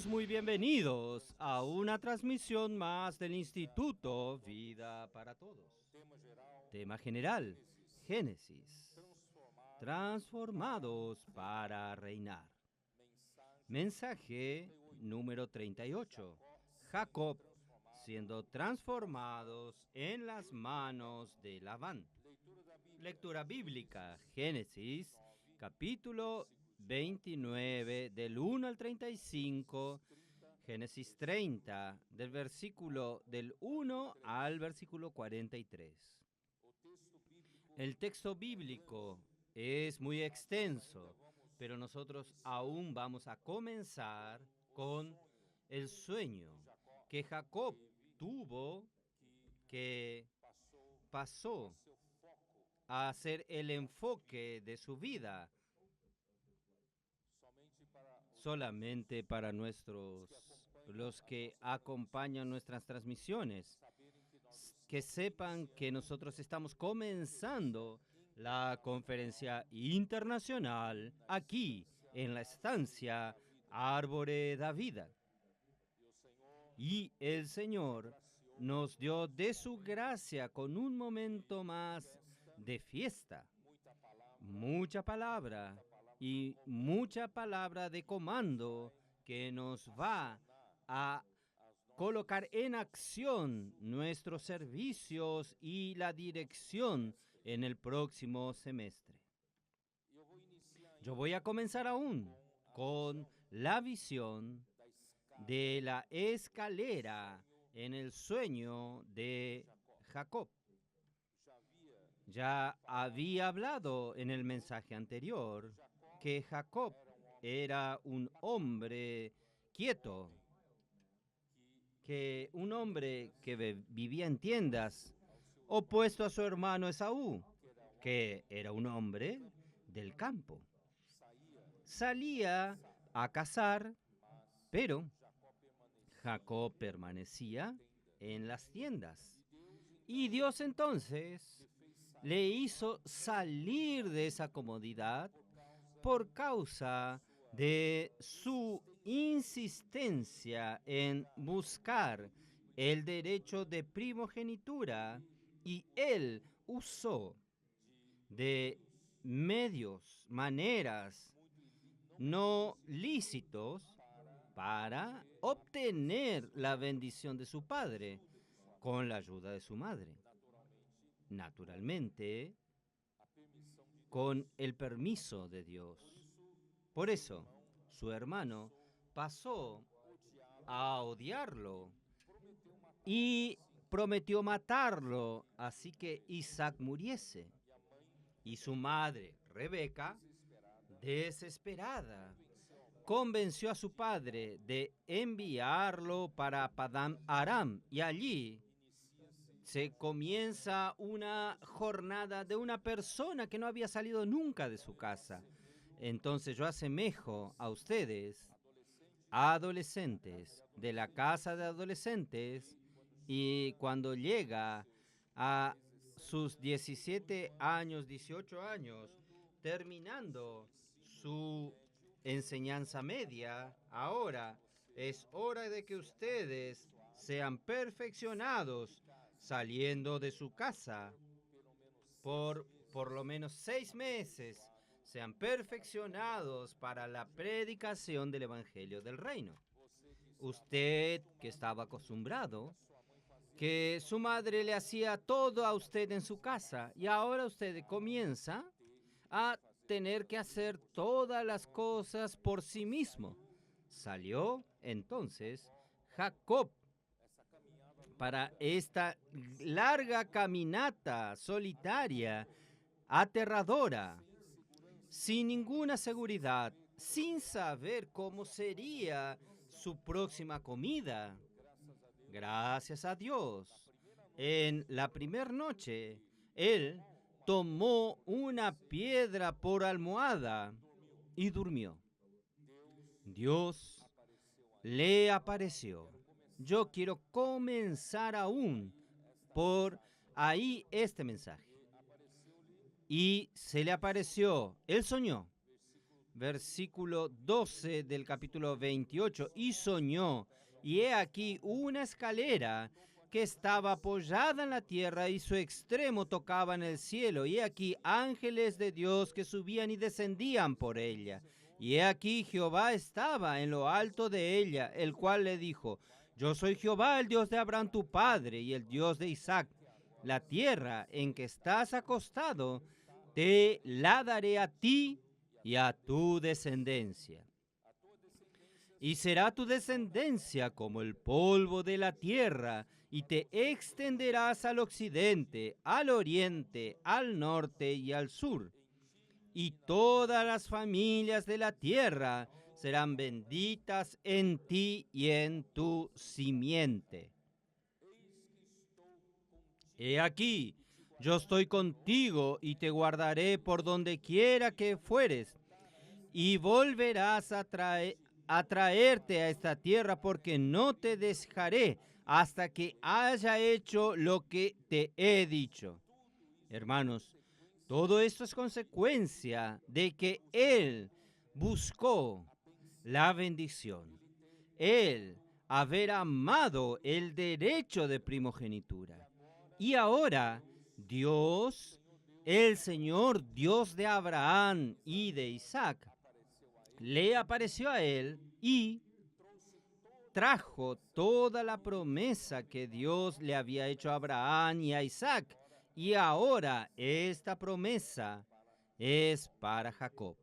todos muy bienvenidos a una transmisión más del Instituto Vida para Todos. Tema general, Génesis. Transformados para reinar. Mensaje número 38. Jacob siendo transformados en las manos de Labán. Lectura bíblica, Génesis, capítulo 29, del 1 al 35, Génesis 30, del 1 al versículo 43. El texto bíblico es muy extenso, pero nosotros aún vamos a comenzar con el sueño que Jacob tuvo, que pasó a ser el enfoque de su vida. Solamente para los que acompañan nuestras transmisiones, que sepan que nosotros estamos comenzando la conferencia internacional aquí en la estancia Árbore da Vida. Y el Señor nos dio de su gracia con un momento más de fiesta. Mucha palabra y mucha palabra de comando que nos va a colocar en acción nuestros servicios y la dirección en el próximo semestre. Yo voy a comenzar aún con la visión de la escalera en el sueño de Jacob. Ya había hablado en el mensaje anterior que Jacob era un hombre quieto, que un hombre que vivía en tiendas, opuesto a su hermano Esaú, que era un hombre del campo. Salía a cazar, pero Jacob permanecía en las tiendas. Y Dios entonces le hizo salir de esa comodidad por causa de su insistencia en buscar el derecho de primogenitura, y él usó de maneras no lícitos para obtener la bendición de su padre con la ayuda de su madre. Naturalmente, con el permiso de Dios. Por eso, su hermano pasó a odiarlo y prometió matarlo, así que Isaac muriese. Y su madre, Rebeca, desesperada, convenció a su padre de enviarlo para Padán Aram, y allí se comienza una jornada de una persona que no había salido nunca de su casa. Entonces yo asemejo a ustedes, adolescentes, de la casa de adolescentes, y cuando llega a sus 17 años, 18 años, terminando su enseñanza media, ahora es hora de que ustedes sean perfeccionados saliendo de su casa por lo menos 6 meses, sean perfeccionados para la predicación del Evangelio del Reino. Usted que estaba acostumbrado, que su madre le hacía todo a usted en su casa, y ahora usted comienza a tener que hacer todas las cosas por sí mismo. Salió entonces Jacob para esta larga caminata solitaria, aterradora, sin ninguna seguridad, sin saber cómo sería su próxima comida. Gracias a Dios, en la primera noche, él tomó una piedra por almohada y durmió. Dios le apareció. Yo quiero comenzar aún por ahí este mensaje. Y se le apareció, él soñó. versículo 12 del capítulo 28. Y soñó, y he aquí una escalera que estaba apoyada en la tierra y su extremo tocaba en el cielo. Y he aquí ángeles de Dios que subían y descendían por ella. Y he aquí Jehová estaba en lo alto de ella, el cual le dijo: yo soy Jehová, el Dios de Abraham tu padre, y el Dios de Isaac. La tierra en que estás acostado, te la daré a ti y a tu descendencia. Y será tu descendencia como el polvo de la tierra, y te extenderás al occidente, al oriente, al norte y al sur. Y todas las familias de la tierra serán benditas en ti y en tu simiente. He aquí, yo estoy contigo y te guardaré por donde quiera que fueres, y volverás a traerte a esta tierra, porque no te dejaré hasta que haya hecho lo que te he dicho. Hermanos, todo esto es consecuencia de que Él buscó la bendición. Él haber amado el derecho de primogenitura. Y ahora Dios, el Señor, Dios de Abraham y de Isaac, le apareció a él y trajo toda la promesa que Dios le había hecho a Abraham y a Isaac. Y ahora esta promesa es para Jacob.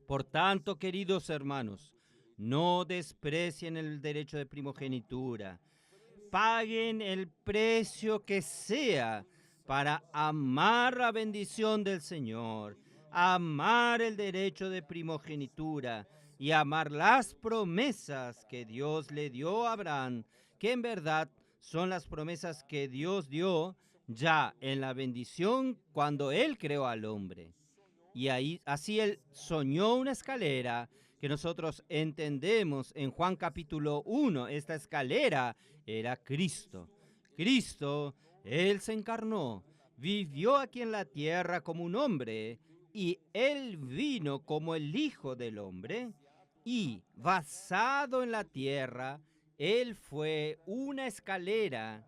Por tanto, queridos hermanos, no desprecien el derecho de primogenitura. Paguen el precio que sea para amar la bendición del Señor, amar el derecho de primogenitura y amar las promesas que Dios le dio a Abraham, que en verdad son las promesas que Dios dio ya en la bendición cuando Él creó al hombre. Y ahí, así Él soñó una escalera que nosotros entendemos en Juan capítulo 1. Esta escalera era Cristo. Cristo, Él se encarnó, vivió aquí en la tierra como un hombre, y Él vino como el Hijo del Hombre, y basado en la tierra, Él fue una escalera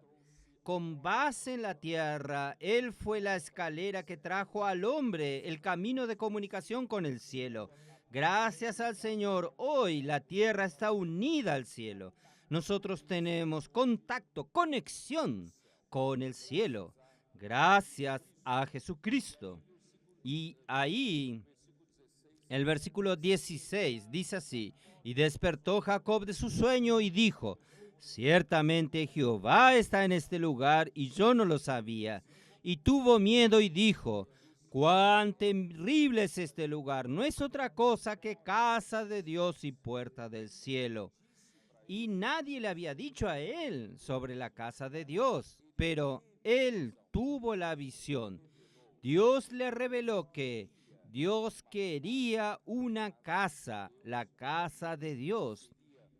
con base en la tierra. Él fue la escalera que trajo al hombre el camino de comunicación con el cielo. Gracias al Señor, hoy la tierra está unida al cielo. Nosotros tenemos contacto, conexión con el cielo, gracias a Jesucristo. Y ahí el versículo 16 dice así: y despertó Jacob de su sueño y dijo: ciertamente Jehová está en este lugar y yo no lo sabía. Y tuvo miedo y dijo: cuán terrible es este lugar, no es otra cosa que casa de Dios y puerta del cielo. Y nadie le había dicho a él sobre la casa de Dios, pero él tuvo la visión. Dios le reveló que Dios quería una casa, la casa de Dios,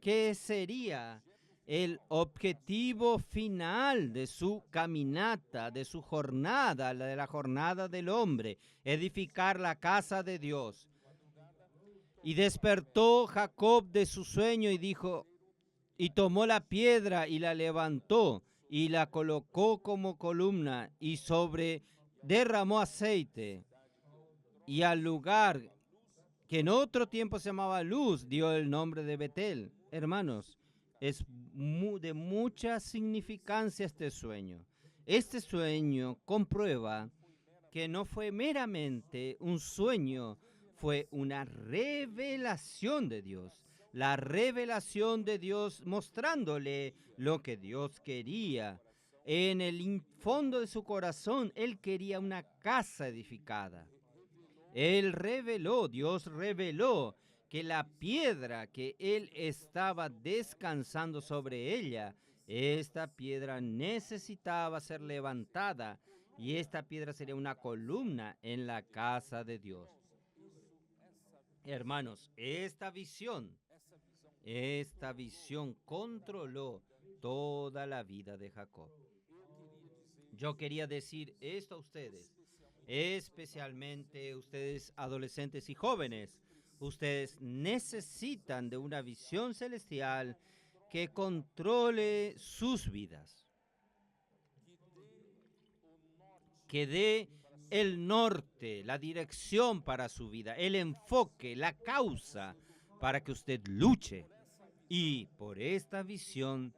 que sería el objetivo final de su caminata, de su jornada, de la jornada del hombre, edificar la casa de Dios. Y despertó Jacob de su sueño y dijo, y tomó la piedra y la levantó y la colocó como columna y sobre derramó aceite, y al lugar que en otro tiempo se llamaba Luz dio el nombre de Betel. Hermanos, es de mucha significancia este sueño. Este sueño comprueba que no fue meramente un sueño, fue una revelación de Dios. La revelación de Dios mostrándole lo que Dios quería. En el fondo de su corazón, Él quería una casa edificada. Dios reveló que la piedra que Él estaba descansando sobre ella, esta piedra necesitaba ser levantada, y esta piedra sería una columna en la casa de Dios. Hermanos, esta visión controló toda la vida de Jacob. Yo quería decir esto a ustedes, especialmente ustedes adolescentes y jóvenes. Ustedes necesitan de una visión celestial que controle sus vidas, que dé el norte, la dirección para su vida, el enfoque, la causa para que usted luche. Y por esta visión,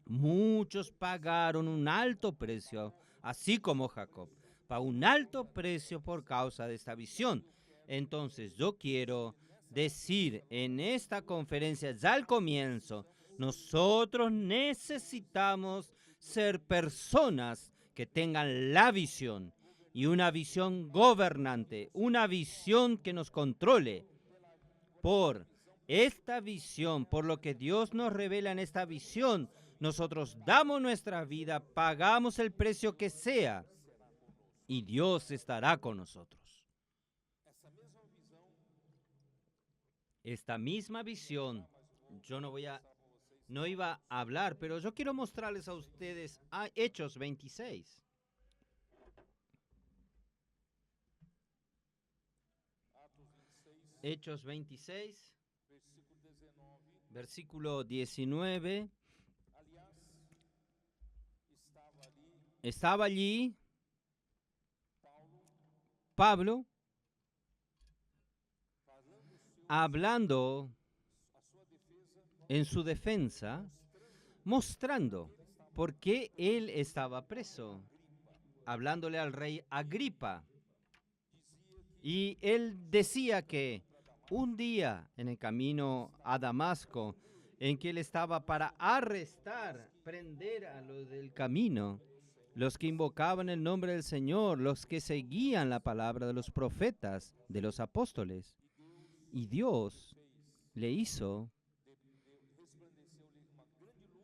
muchos pagaron un alto precio, así como Jacob, pagó un alto precio por causa de esta visión. Entonces yo quiero decir en esta conferencia, ya al comienzo, nosotros necesitamos ser personas que tengan la visión y una visión gobernante, una visión que nos controle. Por esta visión, por lo que Dios nos revela en esta visión, nosotros damos nuestra vida, pagamos el precio que sea y Dios estará con nosotros. Esta misma visión, yo no iba a hablar, pero yo quiero mostrarles a ustedes a Hechos 26. Hechos 26, versículo 19. Estaba allí Pablo hablando en su defensa, mostrando por qué él estaba preso, hablándole al rey Agripa. Y él decía que un día en el camino a Damasco, en que él estaba para arrestar, prender a los del camino, los que invocaban el nombre del Señor, los que seguían la palabra de los profetas, de los apóstoles. Y Dios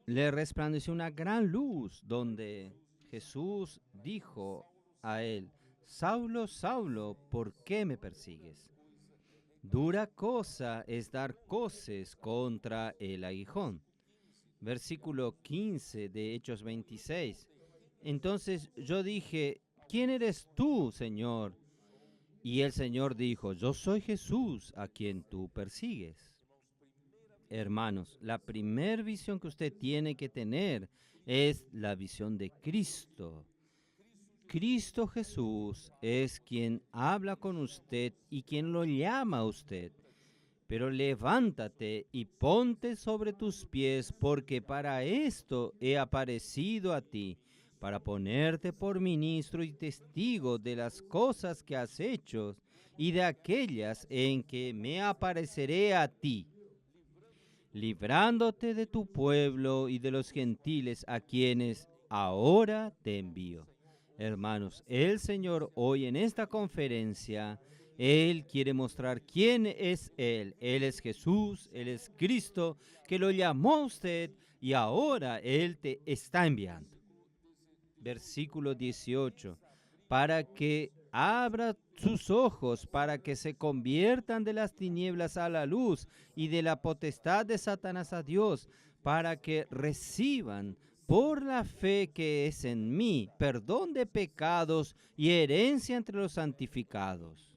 le resplandeció una gran luz, donde Jesús dijo a él: Saulo, Saulo, ¿por qué me persigues? Dura cosa es dar coces contra el aguijón. Versículo 15 de Hechos 26. Entonces yo dije: ¿quién eres tú, Señor? Y el Señor dijo: yo soy Jesús, a quien tú persigues. Hermanos, la primera visión que usted tiene que tener es la visión de Cristo. Cristo Jesús es quien habla con usted y quien lo llama a usted. Pero levántate y ponte sobre tus pies, porque para esto he aparecido a ti, para ponerte por ministro y testigo de las cosas que has hecho y de aquellas en que me apareceré a ti, librándote de tu pueblo y de los gentiles a quienes ahora te envío. Hermanos, el Señor hoy en esta conferencia, Él quiere mostrar quién es Él. Él es Jesús, Él es Cristo, que lo llamó a usted y ahora Él te está enviando. Versículo 18, para que abra sus ojos, para que se conviertan de las tinieblas a la luz y de la potestad de Satanás a Dios, para que reciban por la fe que es en mí perdón de pecados y herencia entre los santificados.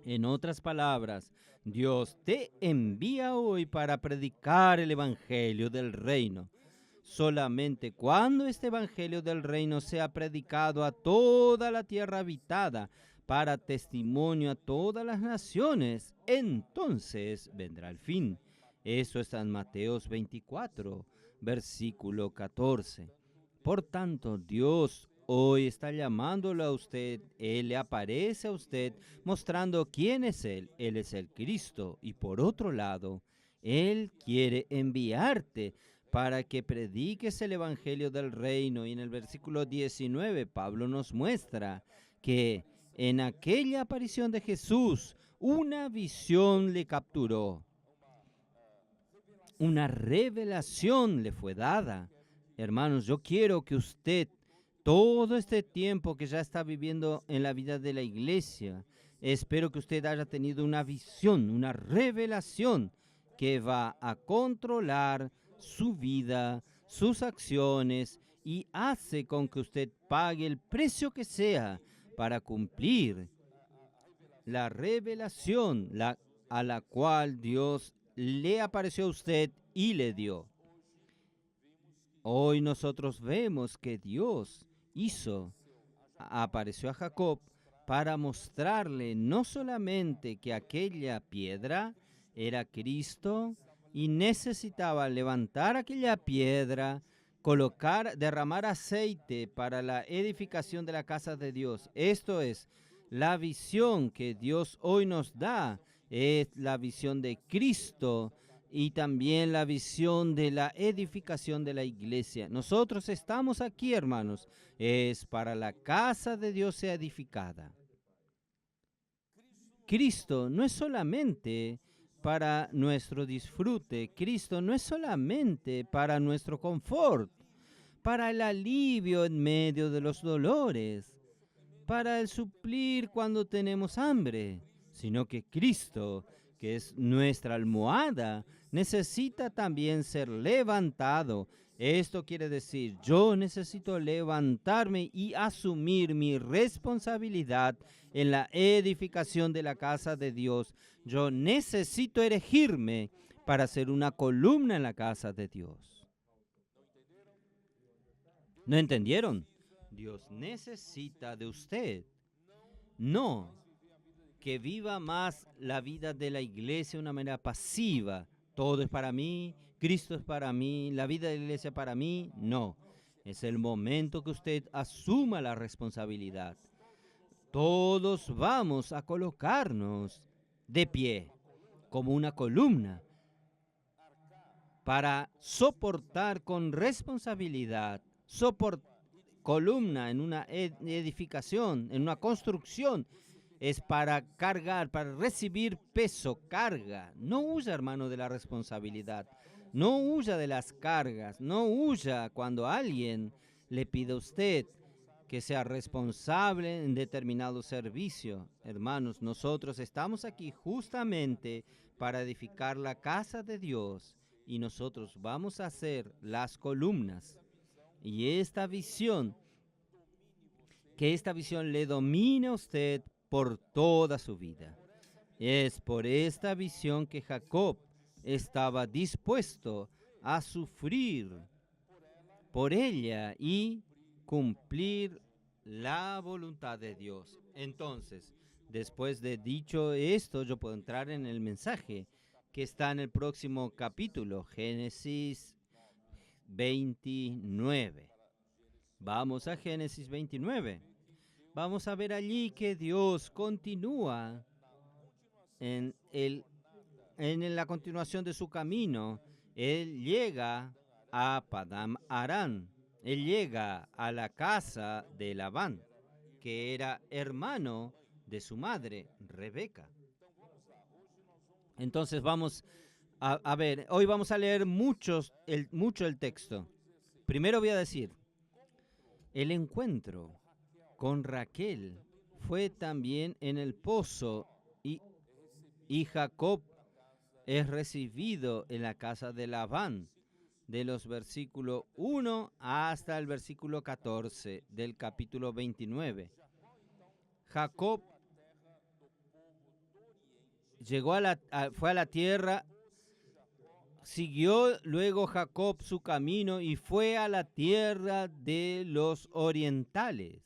En otras palabras, Dios te envía hoy para predicar el evangelio del reino. Solamente cuando este evangelio del reino sea predicado a toda la tierra habitada, para testimonio a todas las naciones, entonces vendrá el fin. Eso está en Mateos 24, versículo 14. Por tanto, Dios hoy está llamándolo a usted. Él le aparece a usted mostrando quién es Él. Él es el Cristo. Y por otro lado, Él quiere enviarte para que prediques el evangelio del reino. Y en el versículo 19, Pablo nos muestra que en aquella aparición de Jesús, una visión le capturó. Una revelación le fue dada. Hermanos, yo quiero que usted, todo este tiempo que ya está viviendo en la vida de la iglesia, espero que usted haya tenido una visión, una revelación que va a controlar su vida, sus acciones y hace con que usted pague el precio que sea para cumplir la revelación a la cual Dios le apareció a usted y le dio. Hoy nosotros vemos que Dios apareció a Jacob para mostrarle no solamente que aquella piedra era Cristo y necesitaba levantar aquella piedra, derramar aceite para la edificación de la casa de Dios. Esto es la visión que Dios hoy nos da, es la visión de Cristo y también la visión de la edificación de la iglesia. Nosotros estamos aquí, hermanos, es para la casa de Dios sea edificada. Cristo no es solamente para nuestro disfrute, Cristo no es solamente para nuestro confort, para el alivio en medio de los dolores, para el suplir cuando tenemos hambre, sino que Cristo, que es nuestra almohada, necesita también ser levantado. Esto quiere decir, yo necesito levantarme y asumir mi responsabilidad en la edificación de la casa de Dios. Yo necesito erigirme para ser una columna en la casa de Dios. ¿No entendieron? Dios necesita de usted. No que viva más la vida de la iglesia de una manera pasiva. Todo es para mí, Cristo es para mí, la vida de la iglesia es para mí. No, es el momento que usted asuma la responsabilidad. Todos vamos a colocarnos de pie como una columna para soportar con responsabilidad, columna en una edificación, en una construcción, es para cargar, para recibir peso, carga. No huya, hermano, de la responsabilidad. No huya de las cargas. No huya cuando alguien le pide a usted que sea responsable en determinado servicio. Hermanos, nosotros estamos aquí justamente para edificar la casa de Dios y nosotros vamos a hacer las columnas. Y esta visión, que esta visión le domine a usted por toda su vida. Es por esta visión que Jacob estaba dispuesto a sufrir por ella y cumplir la voluntad de Dios. Entonces, después de dicho esto, yo puedo entrar en el mensaje que está en el próximo capítulo, Génesis 29. Vamos a Génesis 29. Vamos a ver allí que Dios continúa en la continuación de su camino. Él llega a Padam Aram. Él llega a la casa de Labán, que era hermano de su madre, Rebeca. Entonces vamos a ver, hoy vamos a leer mucho el texto. Primero voy a decir, el encuentro con Raquel fue también en el pozo y Jacob es recibido en la casa de Labán, de los versículos 1 hasta el versículo 14 del capítulo 29. Jacob fue a la tierra, siguió luego Jacob su camino y fue a la tierra de los orientales.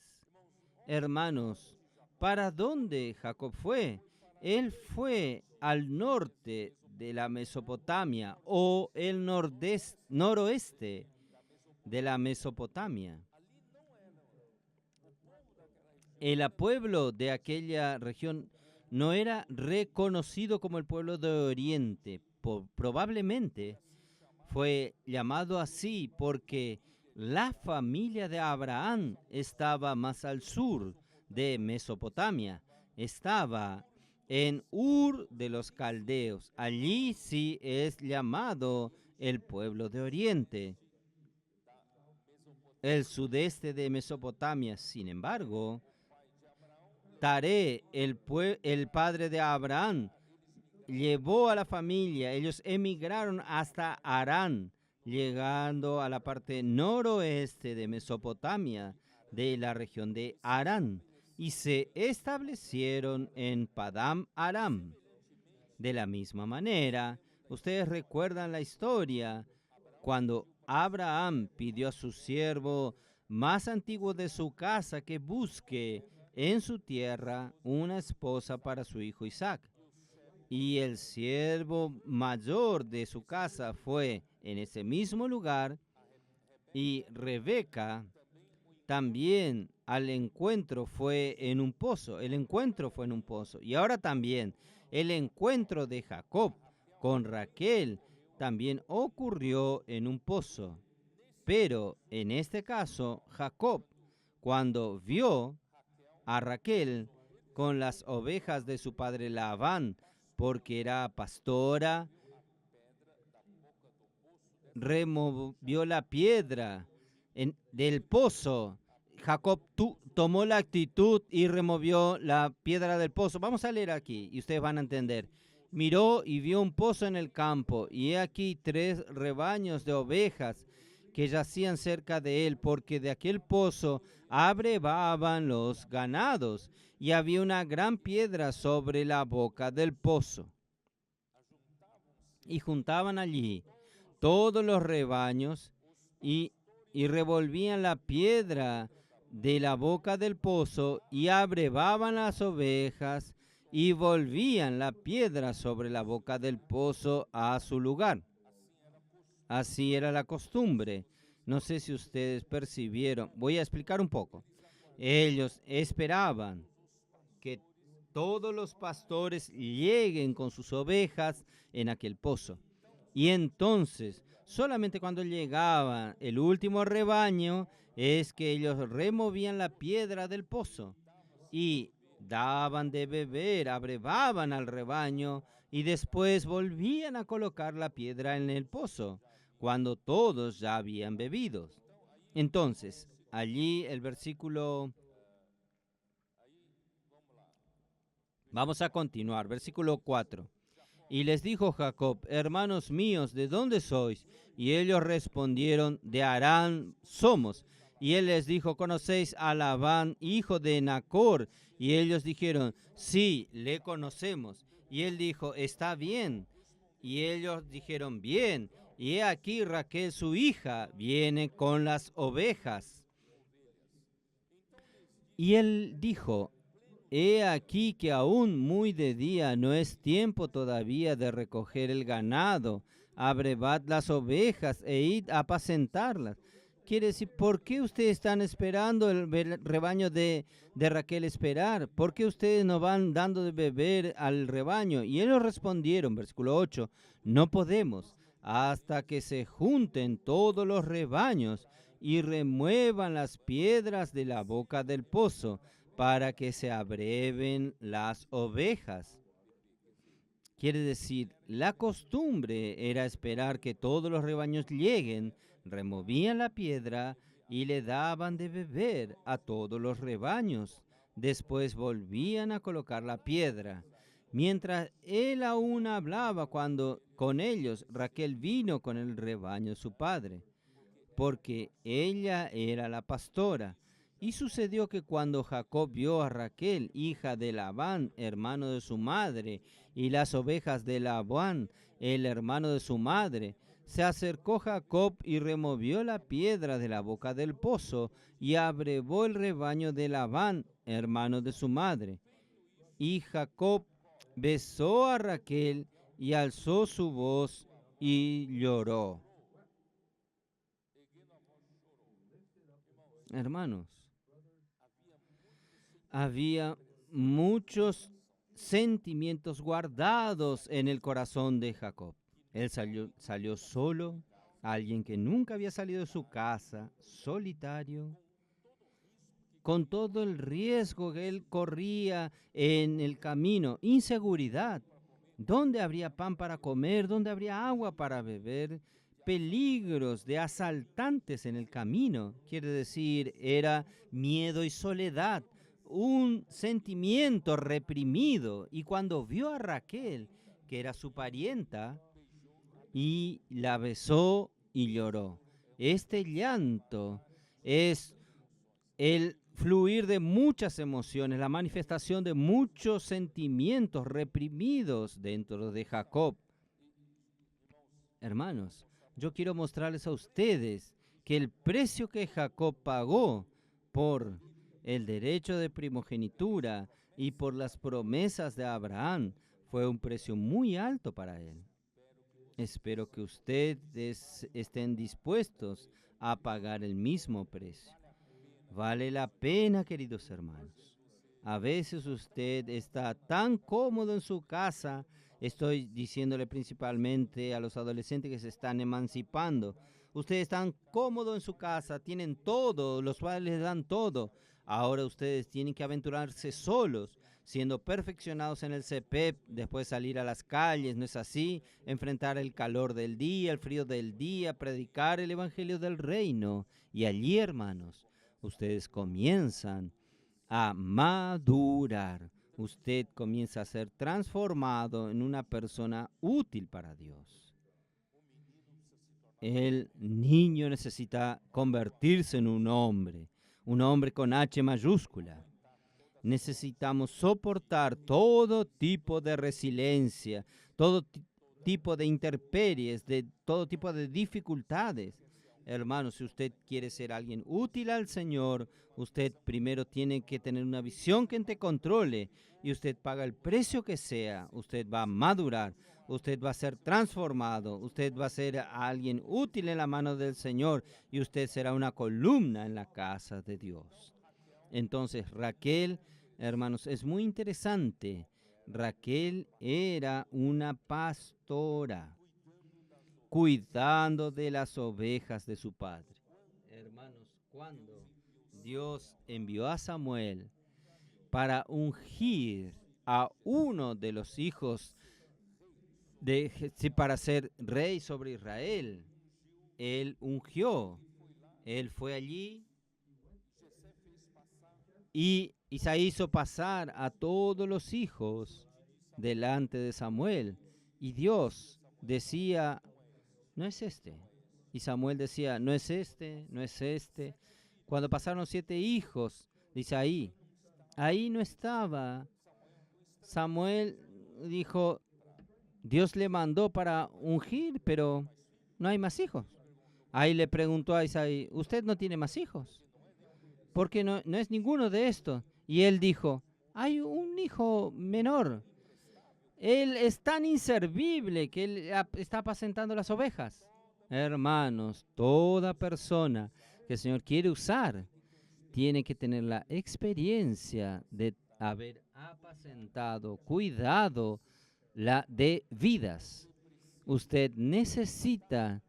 Hermanos, ¿para dónde Jacob fue? Él fue al norte de la Mesopotamia o el noroeste de la Mesopotamia. El pueblo de aquella región no era reconocido como el pueblo de Oriente. Probablemente fue llamado así porque la familia de Abraham estaba más al sur de Mesopotamia. Estaba en Ur de los Caldeos. Allí sí es llamado el pueblo de Oriente. El sudeste de Mesopotamia, sin embargo, Taré, el padre de Abraham, llevó a la familia. Ellos emigraron hasta Harán, llegando a la parte noroeste de Mesopotamia, de la región de Harán, y se establecieron en Padam Aram. De la misma manera, ustedes recuerdan la historia cuando Abraham pidió a su siervo más antiguo de su casa que busque en su tierra una esposa para su hijo Isaac. Y el siervo mayor de su casa fue en ese mismo lugar, y Rebeca también al encuentro fue en un pozo. El encuentro fue en un pozo. Y ahora también el encuentro de Jacob con Raquel también ocurrió en un pozo. Pero en este caso, Jacob, cuando vio a Raquel con las ovejas de su padre Labán, porque era pastora, removió la piedra del pozo. Jacob tomó la actitud y removió la piedra del pozo. Vamos a leer aquí y ustedes van a entender. Miró y vio un pozo en el campo, y he aquí 3 rebaños de ovejas que yacían cerca de él, porque de aquel pozo abrevaban los ganados, y había una gran piedra sobre la boca del pozo. Y juntaban allí todos los rebaños y revolvían la piedra de la boca del pozo, y abrevaban las ovejas y volvían la piedra sobre la boca del pozo a su lugar. Así era la costumbre. No sé si ustedes percibieron. Voy a explicar un poco. Ellos esperaban que todos los pastores lleguen con sus ovejas en aquel pozo. Y entonces, solamente cuando llegaba el último rebaño, es que ellos removían la piedra del pozo y daban de beber, abrevaban al rebaño, y después volvían a colocar la piedra en el pozo, cuando todos ya habían bebido. Entonces, allí el versículo... Vamos a continuar, versículo 4. Y les dijo Jacob: hermanos míos, ¿de dónde sois? Y ellos respondieron: de Harán somos. Y él les dijo: ¿conocéis a Labán, hijo de Nacor? Y ellos dijeron: sí, le conocemos. Y él dijo: está bien. Y ellos dijeron: bien. Y he aquí Raquel, su hija, viene con las ovejas. Y él dijo: he aquí que aún muy de día, no es tiempo todavía de recoger el ganado. Abrevad las ovejas e id a apacentarlas. Quiere decir, ¿por qué ustedes están esperando el rebaño de Raquel esperar? ¿Por qué ustedes no van dando de beber al rebaño? Y ellos respondieron, versículo 8, no podemos hasta que se junten todos los rebaños y remuevan las piedras de la boca del pozo, para que se abreven las ovejas. Quiere decir, la costumbre era esperar que todos los rebaños lleguen, removían la piedra y le daban de beber a todos los rebaños. Después volvían a colocar la piedra. Mientras él aún hablaba con ellos, Raquel vino con el rebaño de su padre, porque ella era la pastora. Y sucedió que cuando Jacob vio a Raquel, hija de Labán, hermano de su madre, y las ovejas de Labán, el hermano de su madre, se acercó Jacob y removió la piedra de la boca del pozo y abrevó el rebaño de Labán, hermano de su madre. Y Jacob besó a Raquel y alzó su voz y lloró. Hermanos, había muchos sentimientos guardados en el corazón de Jacob. Él salió solo, alguien que nunca había salido de su casa, solitario, con todo el riesgo que él corría en el camino, inseguridad. ¿Dónde habría pan para comer? ¿Dónde habría agua para beber? Peligros de asaltantes en el camino. Quiere decir, era miedo y soledad, un sentimiento reprimido. Y cuando vio a Raquel, que era su parienta, y la besó y lloró. Este llanto es el fluir de muchas emociones, la manifestación de muchos sentimientos reprimidos dentro de Jacob. Hermanos, yo quiero mostrarles a ustedes que el precio que Jacob pagó por el derecho de primogenitura y por las promesas de Abraham fue un precio muy alto para él. Espero que ustedes estén dispuestos a pagar el mismo precio. Vale la pena, queridos hermanos. A veces usted está tan cómodo en su casa. Estoy diciéndole principalmente a los adolescentes que se están emancipando. Ustedes están cómodos en su casa, tienen todo, los padres les dan todo. Ahora ustedes tienen que aventurarse solos, siendo perfeccionados en el CPEP, después salir a las calles, ¿no es así? Enfrentar el calor del día, el frío del día, predicar el evangelio del reino. Y allí, hermanos, ustedes comienzan a madurar. Usted comienza a ser transformado en una persona útil para Dios. El niño necesita convertirse en un hombre con H mayúscula. Necesitamos soportar todo tipo de resiliencia, todo tipo de intemperies, de todo tipo de dificultades. Hermano, si usted quiere ser alguien útil al Señor, usted primero tiene que tener una visión que te controle y usted paga el precio que sea. Usted va a madurar, usted va a ser transformado, usted va a ser alguien útil en la mano del Señor y usted será una columna en la casa de Dios. Entonces, Raquel, hermanos, es muy interesante. Raquel era una pastora cuidando de las ovejas de su padre. Hermanos, cuando Dios envió a Samuel para ungir a uno de los hijos para ser rey sobre Israel, él ungió. Él fue allí y Isaí hizo pasar a todos los hijos delante de Samuel. Y Dios decía, no es este. Y Samuel decía, no es este, no es este. Cuando pasaron 7 hijos de Isaí, ahí no estaba. Samuel dijo, Dios le mandó para ungir, pero no hay más hijos. Ahí le preguntó a Isaí, ¿usted no tiene más hijos? Porque no es ninguno de estos. Y él dijo, hay un hijo menor. Él es tan inservible que él está apacentando las ovejas. Hermanos, toda persona que el Señor quiere usar tiene que tener la experiencia de haber apacentado, cuidado de vidas. Usted necesita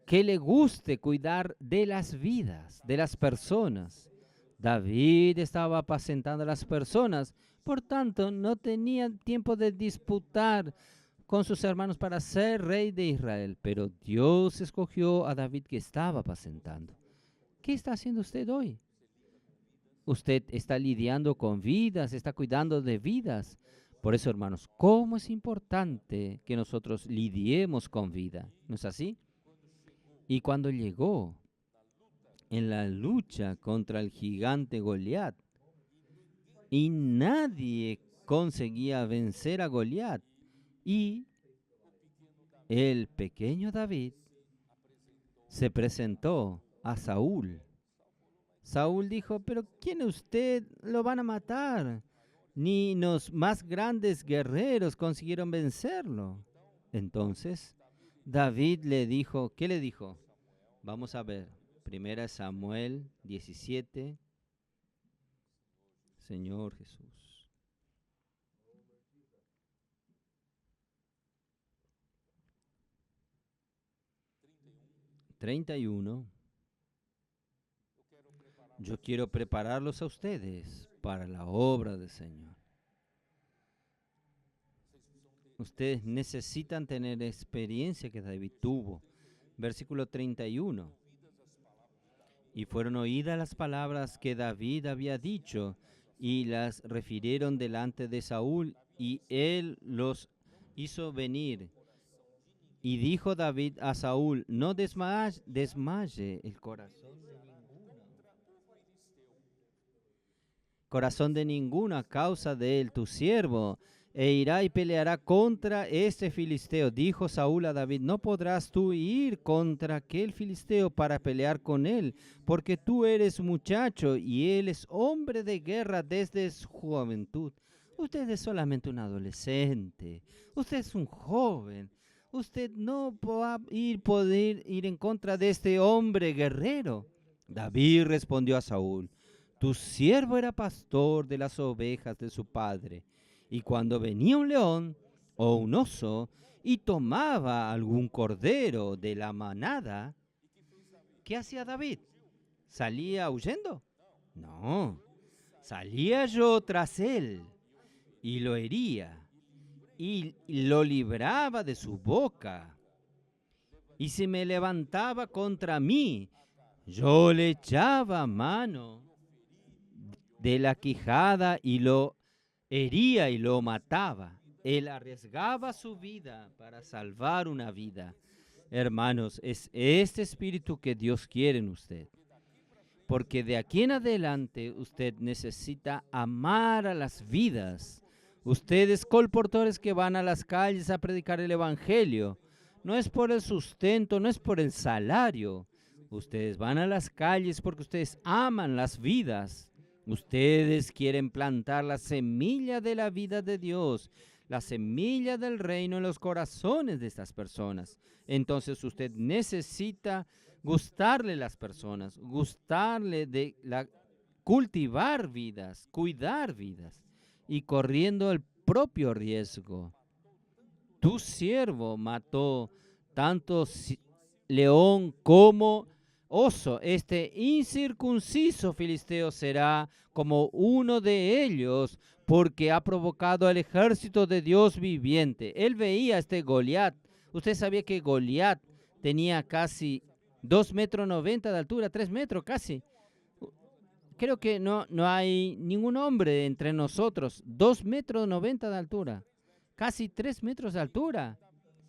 que le guste cuidar de las vidas, de las personas. David estaba apacentando a las personas, por tanto no tenía tiempo de disputar con sus hermanos para ser rey de Israel, pero Dios escogió a David que estaba apacentando. ¿Qué está haciendo usted hoy? Usted está lidiando con vidas, está cuidando de vidas. Por eso, hermanos, ¿cómo es importante que nosotros lidiemos con vida? ¿No es así? Y cuando llegó en la lucha contra el gigante Goliat, y nadie conseguía vencer a Goliat, y el pequeño David se presentó a Saúl. Saúl dijo, pero ¿quién es usted? Lo van a matar. Ni los más grandes guerreros consiguieron vencerlo. Entonces David le dijo, ¿qué le dijo? Vamos a ver, 1 Samuel 17, Señor Jesús. ...31... Yo quiero prepararlos a ustedes para la obra del Señor. Ustedes necesitan tener experiencia que David tuvo. Versículo 31. Y fueron oídas las palabras que David había dicho, y las refirieron delante de Saúl, y él los hizo venir Y dijo David a Saúl, no desmaye el corazón de ninguno a causa de él, tu siervo, e irá y peleará contra este filisteo. Dijo Saúl a David, no podrás tú ir contra aquel filisteo para pelear con él, porque tú eres muchacho y él es hombre de guerra desde su juventud. Usted es solamente un adolescente, usted es un joven, usted no va a poder ir en contra de este hombre guerrero. David respondió a Saúl, tu siervo era pastor de las ovejas de su padre, y cuando venía un león o un oso y tomaba algún cordero de la manada, ¿qué hacía David? ¿Salía huyendo? No, salía yo tras él y lo hería y lo libraba de su boca. Y si me levantaba contra mí, yo le echaba mano de la quijada y lo hería y lo mataba. Él arriesgaba su vida para salvar una vida. Hermanos, es este espíritu que Dios quiere en usted. Porque de aquí en adelante usted necesita amar a las vidas. Ustedes colportores que van a las calles a predicar el evangelio, no es por el sustento, no es por el salario. Ustedes van a las calles porque ustedes aman las vidas. Ustedes quieren plantar la semilla de la vida de Dios, la semilla del reino en los corazones de estas personas. Entonces usted necesita gustarle las personas, gustarle de cultivar vidas, cuidar vidas y corriendo el propio riesgo. Tu siervo mató tanto león como oso. Este incircunciso filisteo será como uno de ellos, porque ha provocado al ejército de Dios viviente. Él veía a este Goliat. Usted sabía que Goliat tenía casi 2,90 metros de altura, 3 metros casi. Creo que no hay ningún hombre entre nosotros, 2,90 metros de altura, casi 3 metros de altura.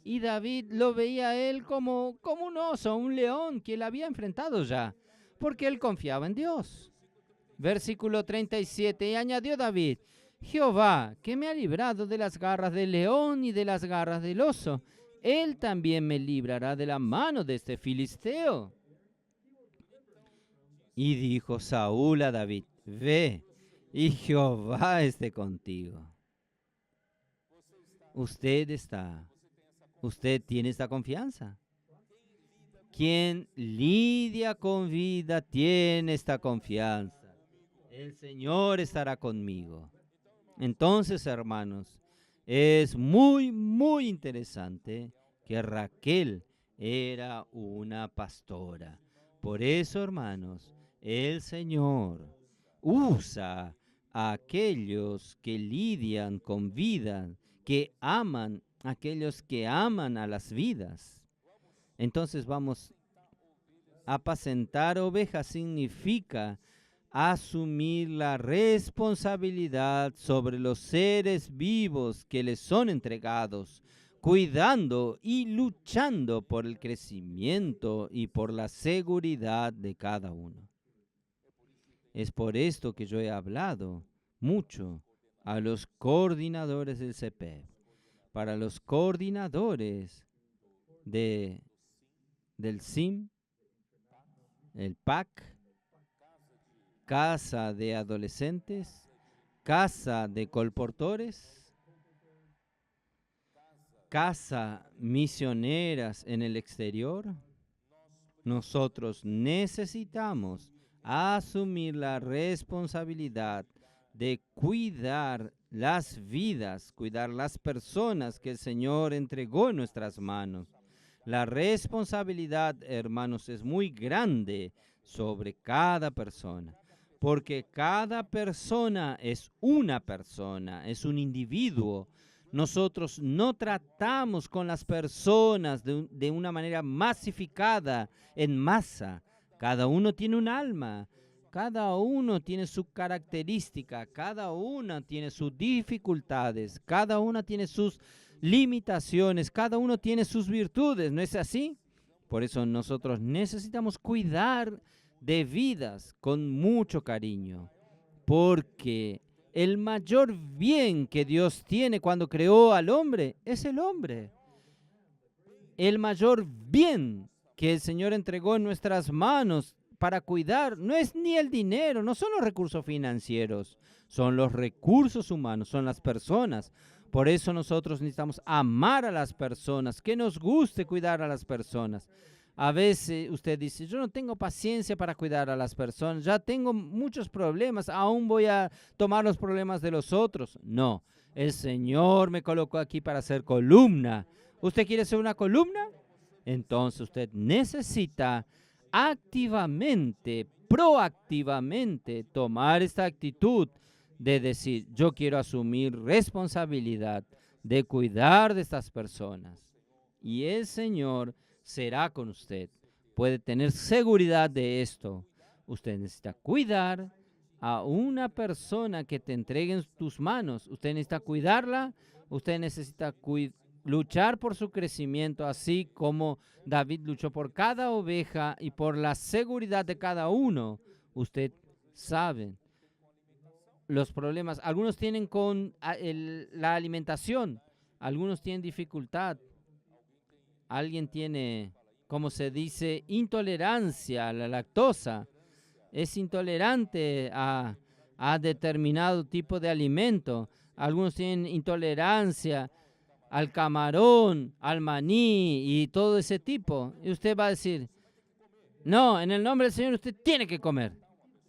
Y David lo veía a él como un oso, un león que él había enfrentado ya, porque él confiaba en Dios. Versículo 37, y añadió David, Jehová, que me ha librado de las garras del león y de las garras del oso, él también me librará de la mano de este filisteo. Y dijo Saúl a David, ve, y Jehová esté contigo. Usted tiene esta confianza. Quien lidia con vida tiene esta confianza. El Señor estará conmigo. Entonces, hermanos, es muy, muy interesante que Raquel era una pastora. Por eso, hermanos, el Señor usa a aquellos que lidian con vida, que aman, aquellos que aman a las vidas. Entonces vamos, apacentar ovejas significa asumir la responsabilidad sobre los seres vivos que les son entregados, cuidando y luchando por el crecimiento y por la seguridad de cada uno. Es por esto que yo he hablado mucho a los coordinadores del CEPEP, para los coordinadores del CIM, el PAC, Casa de Adolescentes, Casa de Colportores, Casa Misioneras en el exterior. Nosotros necesitamos asumir la responsabilidad de cuidar las vidas, cuidar las personas que el Señor entregó en nuestras manos. La responsabilidad, hermanos, es muy grande sobre cada persona, porque cada persona es un individuo. Nosotros no tratamos con las personas de una manera masificada, en masa. Cada uno tiene un alma, cada uno tiene su característica, cada una tiene sus dificultades, cada una tiene sus limitaciones, cada uno tiene sus virtudes, ¿no es así? Por eso nosotros necesitamos cuidar de vidas con mucho cariño, porque el mayor bien que Dios tiene cuando creó al hombre es el hombre. El mayor bien que el Señor entregó en nuestras manos para cuidar no es ni el dinero, no son los recursos financieros, son los recursos humanos, son las personas. Por eso nosotros necesitamos amar a las personas, que nos guste cuidar a las personas. A veces usted dice, yo no tengo paciencia para cuidar a las personas, ya tengo muchos problemas, aún voy a tomar los problemas de los otros. No, el Señor me colocó aquí para ser columna. ¿Usted quiere ser una columna? Entonces usted necesita activamente, proactivamente tomar esta actitud de decir, yo quiero asumir responsabilidad de cuidar de estas personas. Y el Señor será con usted. Puede tener seguridad de esto. Usted necesita cuidar a una persona que te entregue en tus manos. Usted necesita cuidarla. Usted necesita luchar por su crecimiento, así como David luchó por cada oveja y por la seguridad de cada uno. Usted sabe los problemas. Algunos tienen con la alimentación, algunos tienen dificultad. Alguien tiene, como se dice, intolerancia a la lactosa. Es intolerante a determinado tipo de alimento. Algunos tienen intolerancia al camarón, al maní y todo ese tipo. Y usted va a decir, no, en el nombre del Señor usted tiene que comer.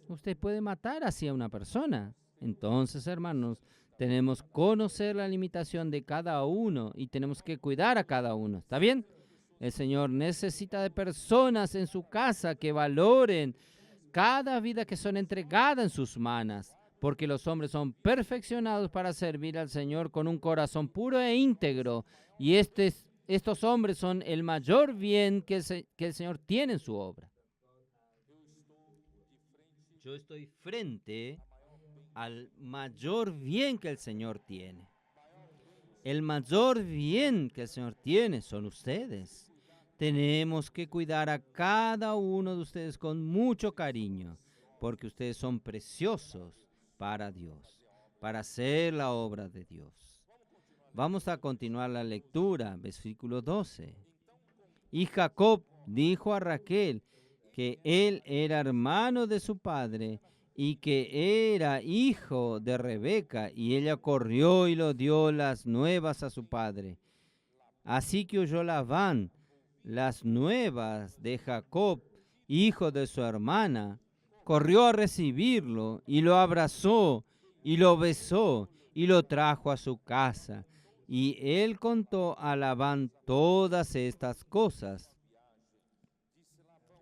Usted puede matar así a una persona. Entonces, hermanos, tenemos que conocer la limitación de cada uno y tenemos que cuidar a cada uno. ¿Está bien? El Señor necesita de personas en su casa que valoren cada vida que son entregadas en sus manos, porque los hombres son perfeccionados para servir al Señor con un corazón puro e íntegro. Y estos hombres son el mayor bien que el Señor tiene en su obra. Yo estoy frente al mayor bien que el Señor tiene. El mayor bien que el Señor tiene son ustedes. Tenemos que cuidar a cada uno de ustedes con mucho cariño, porque ustedes son preciosos para Dios, para hacer la obra de Dios. Vamos a continuar la lectura, versículo 12. Y Jacob dijo a Raquel que él era hermano de su padre y que era hijo de Rebeca, y ella corrió y lo dio las nuevas a su padre. Así que oyó Labán las nuevas de Jacob, hijo de su hermana, corrió a recibirlo y lo abrazó y lo besó y lo trajo a su casa. Y él contó a Labán todas estas cosas.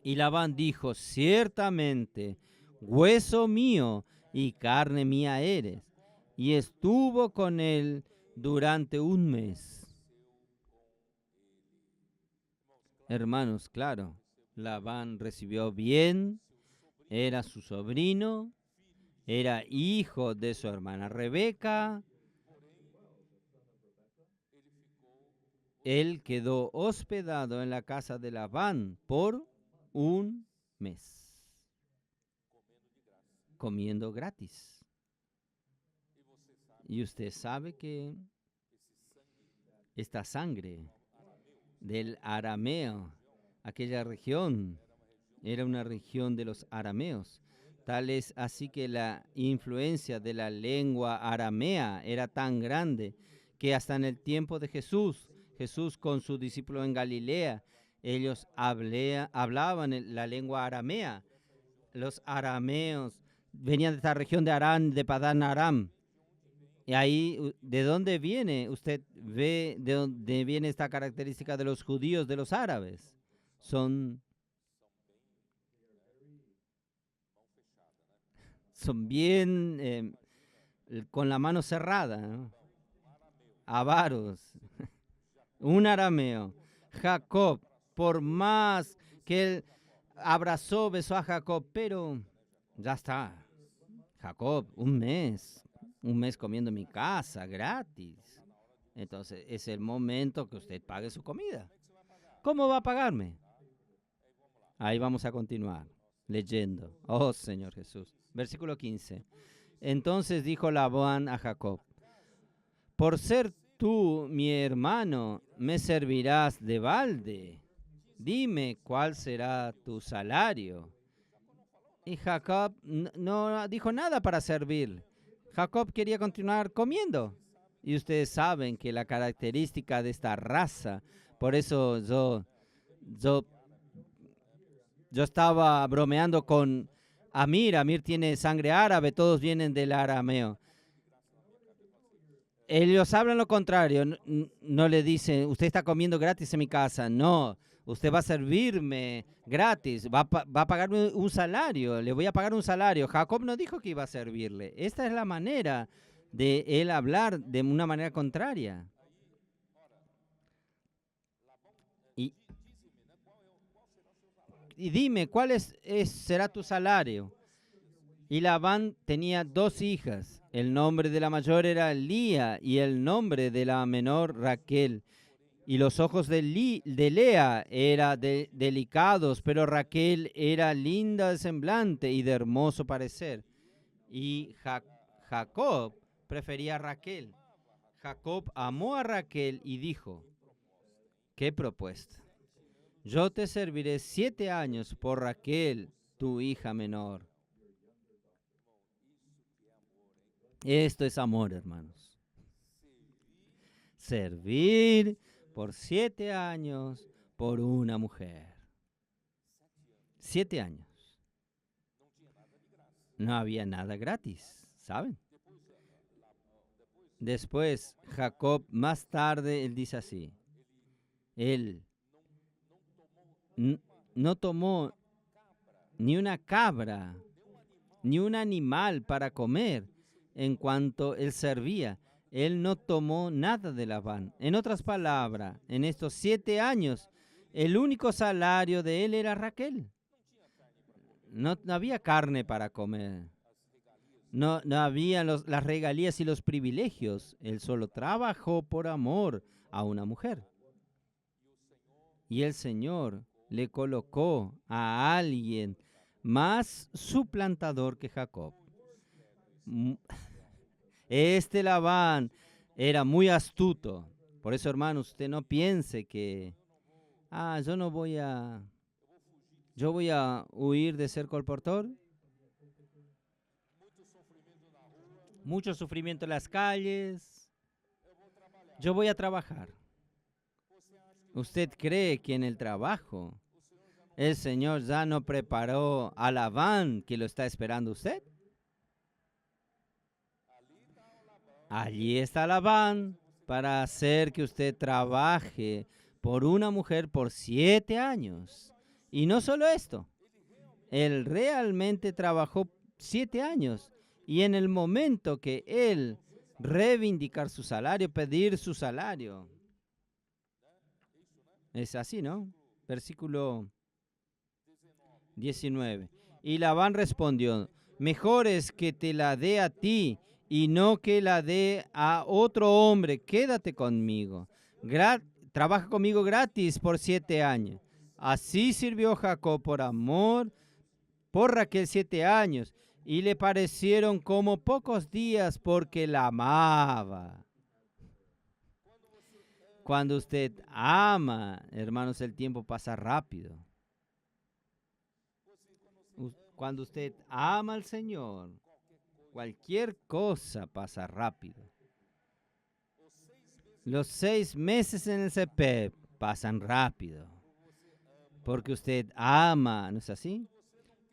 Y Labán dijo, ciertamente, hueso mío y carne mía eres. Y estuvo con él durante un mes. Hermanos, claro, Labán recibió bien, era su sobrino, era hijo de su hermana Rebeca. Él quedó hospedado en la casa de Labán por un mes, comiendo gratis. Y usted sabe que esta sangre del arameo, aquella región, era una región de los arameos. Tal es así que la influencia de la lengua aramea era tan grande que hasta en el tiempo de Jesús con sus discípulos en Galilea, ellos hablaban la lengua aramea. Los arameos venían de esta región de Arán, de Padán Aram. Y ahí, ¿de dónde viene? Usted ve de dónde viene esta característica de los judíos, de los árabes. Son bien con la mano cerrada, ¿no? Avaros, un arameo. Jacob, por más que él abrazó, besó a Jacob, pero ya está. Jacob, un mes comiendo en mi casa, gratis. Entonces es el momento que usted pague su comida. ¿Cómo va a pagarme? Ahí vamos a continuar leyendo. Oh Señor Jesús. Versículo 15. Entonces dijo Labán a Jacob: por ser tú mi hermano, me servirás de balde. Dime cuál será tu salario. Y Jacob no dijo nada para servir. Jacob quería continuar comiendo. Y ustedes saben que la característica de esta raza, por eso yo estaba bromeando con Amir. Amir tiene sangre árabe, todos vienen del arameo. Ellos hablan lo contrario, no le dicen, usted está comiendo gratis en mi casa. No, usted va a servirme gratis, va a pagarme un salario, le voy a pagar un salario. Jacob no dijo que iba a servirle. Esta es la manera de él hablar de una manera contraria. Y dime, ¿cuál será tu salario? Y Labán tenía 2 hijas. El nombre de la mayor era Lía y el nombre de la menor Raquel. Y los ojos de Lea eran delicados, pero Raquel era linda de semblante y de hermoso parecer. Y Jacob prefería a Raquel. Jacob amó a Raquel y dijo: ¿qué propuesta? Yo te serviré 7 años por Raquel, tu hija menor. Esto es amor, hermanos. Servir por 7 años por una mujer. 7 años. No había nada gratis, ¿saben? Después, Jacob, más tarde, él dice así. Él no tomó ni una cabra, ni un animal para comer en cuanto él servía. Él no tomó nada de Labán. En otras palabras, en estos 7 años, el único salario de él era Raquel. No había carne para comer. No había las regalías y los privilegios. Él solo trabajó por amor a una mujer. Y el Señor le colocó a alguien más suplantador que Jacob. Este Labán era muy astuto. Por eso, hermanos, usted no piense que, yo voy a huir de ser colportor. Mucho sufrimiento en las calles. Yo voy a trabajar. ¿Usted cree que en el trabajo el Señor ya no preparó a Labán que lo está esperando usted? Allí está Labán para hacer que usted trabaje por una mujer por 7 años. Y no solo esto, él realmente trabajó 7 años. Y en el momento que él reivindicar su salario, pedir su salario. Es así, ¿no? Versículo 19. Y Labán respondió: mejor es que te la dé a ti y no que la dé a otro hombre. Quédate conmigo. Trabaja conmigo gratis por 7 años. Así sirvió Jacob por amor por Raquel 7 años. Y le parecieron como pocos días porque la amaba. Cuando usted ama, hermanos, el tiempo pasa rápido. Cuando usted ama al Señor, cualquier cosa pasa rápido. Los 6 meses en el CP pasan rápido. Porque usted ama, ¿no es así?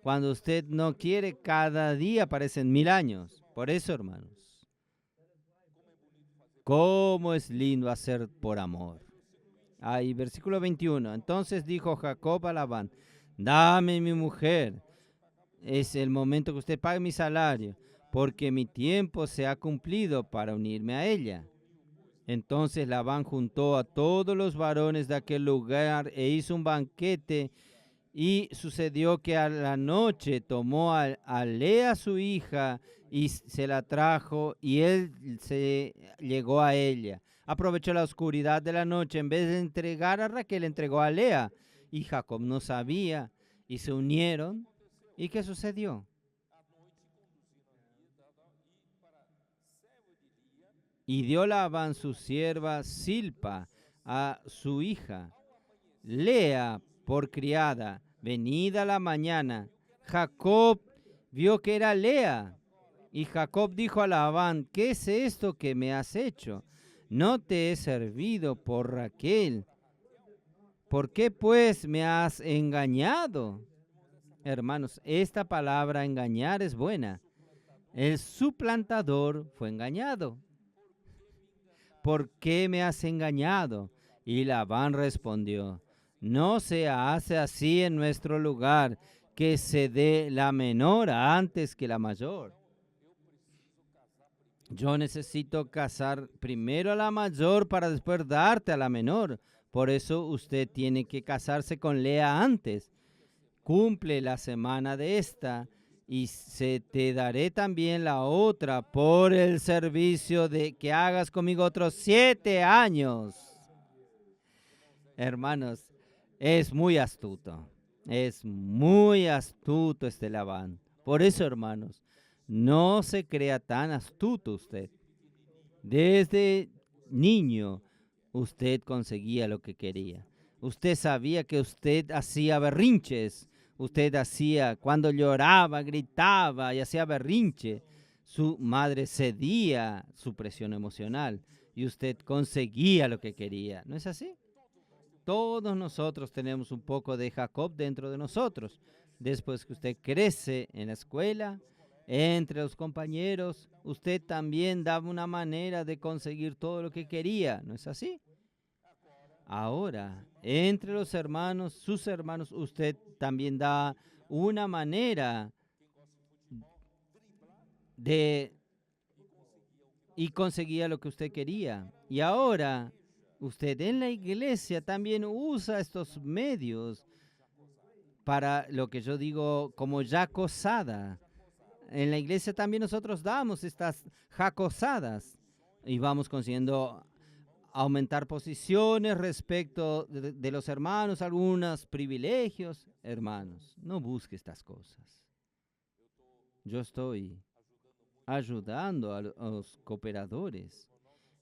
Cuando usted no quiere, cada día parecen 1000 años. Por eso, hermanos, cómo es lindo hacer por amor. Ahí, versículo 21. Entonces dijo Jacob a Labán: dame mi mujer. Es el momento que usted pague mi salario, porque mi tiempo se ha cumplido para unirme a ella. Entonces Labán juntó a todos los varones de aquel lugar e hizo un banquete. Y sucedió que a la noche tomó a Lea su hija y se la trajo, y él se llegó a ella. aprovechó la oscuridad de la noche. En vez de entregar a Raquel, entregó a Lea. Y Jacob no sabía. Y se unieron. ¿Y qué sucedió? Y dio Labán su sierva Silpa a su hija Lea por criada. Venida la mañana, Jacob vio que era Lea. Y Jacob dijo a Labán: ¿qué es esto que me has hecho? No te he servido por Raquel. ¿Por qué pues me has engañado? Hermanos, esta palabra engañar es buena. El suplantador fue engañado. ¿Por qué me has engañado? Y Labán respondió: no se hace así en nuestro lugar, que se dé la menor antes que la mayor. Yo necesito casar primero a la mayor para después darte a la menor. Por eso usted tiene que casarse con Lea antes. Cumple la semana de esta y se te daré también la otra por el servicio de que hagas conmigo otros 7 años. Hermanos, es muy astuto. Es muy astuto este Labán. Por eso, hermanos, no se crea tan astuto usted. Desde niño, usted conseguía lo que quería. Usted sabía que usted hacía berrinches. Usted hacía, cuando lloraba, gritaba y hacía berrinche, su madre cedía su presión emocional y usted conseguía lo que quería. ¿No es así? Todos nosotros tenemos un poco de Jacob dentro de nosotros. Después que usted crece en la escuela, entre los compañeros, usted también daba una manera de conseguir todo lo que quería, ¿no es así? Ahora, entre los hermanos, sus hermanos, usted también da una manera de y conseguía lo que usted quería. Y ahora, usted en la iglesia también usa estos medios para lo que yo digo como jacosada. En la iglesia también nosotros damos estas jacosadas y vamos consiguiendo aumentar posiciones respecto de los hermanos, algunos privilegios. Hermanos, no busque estas cosas. Yo estoy ayudando a los cooperadores.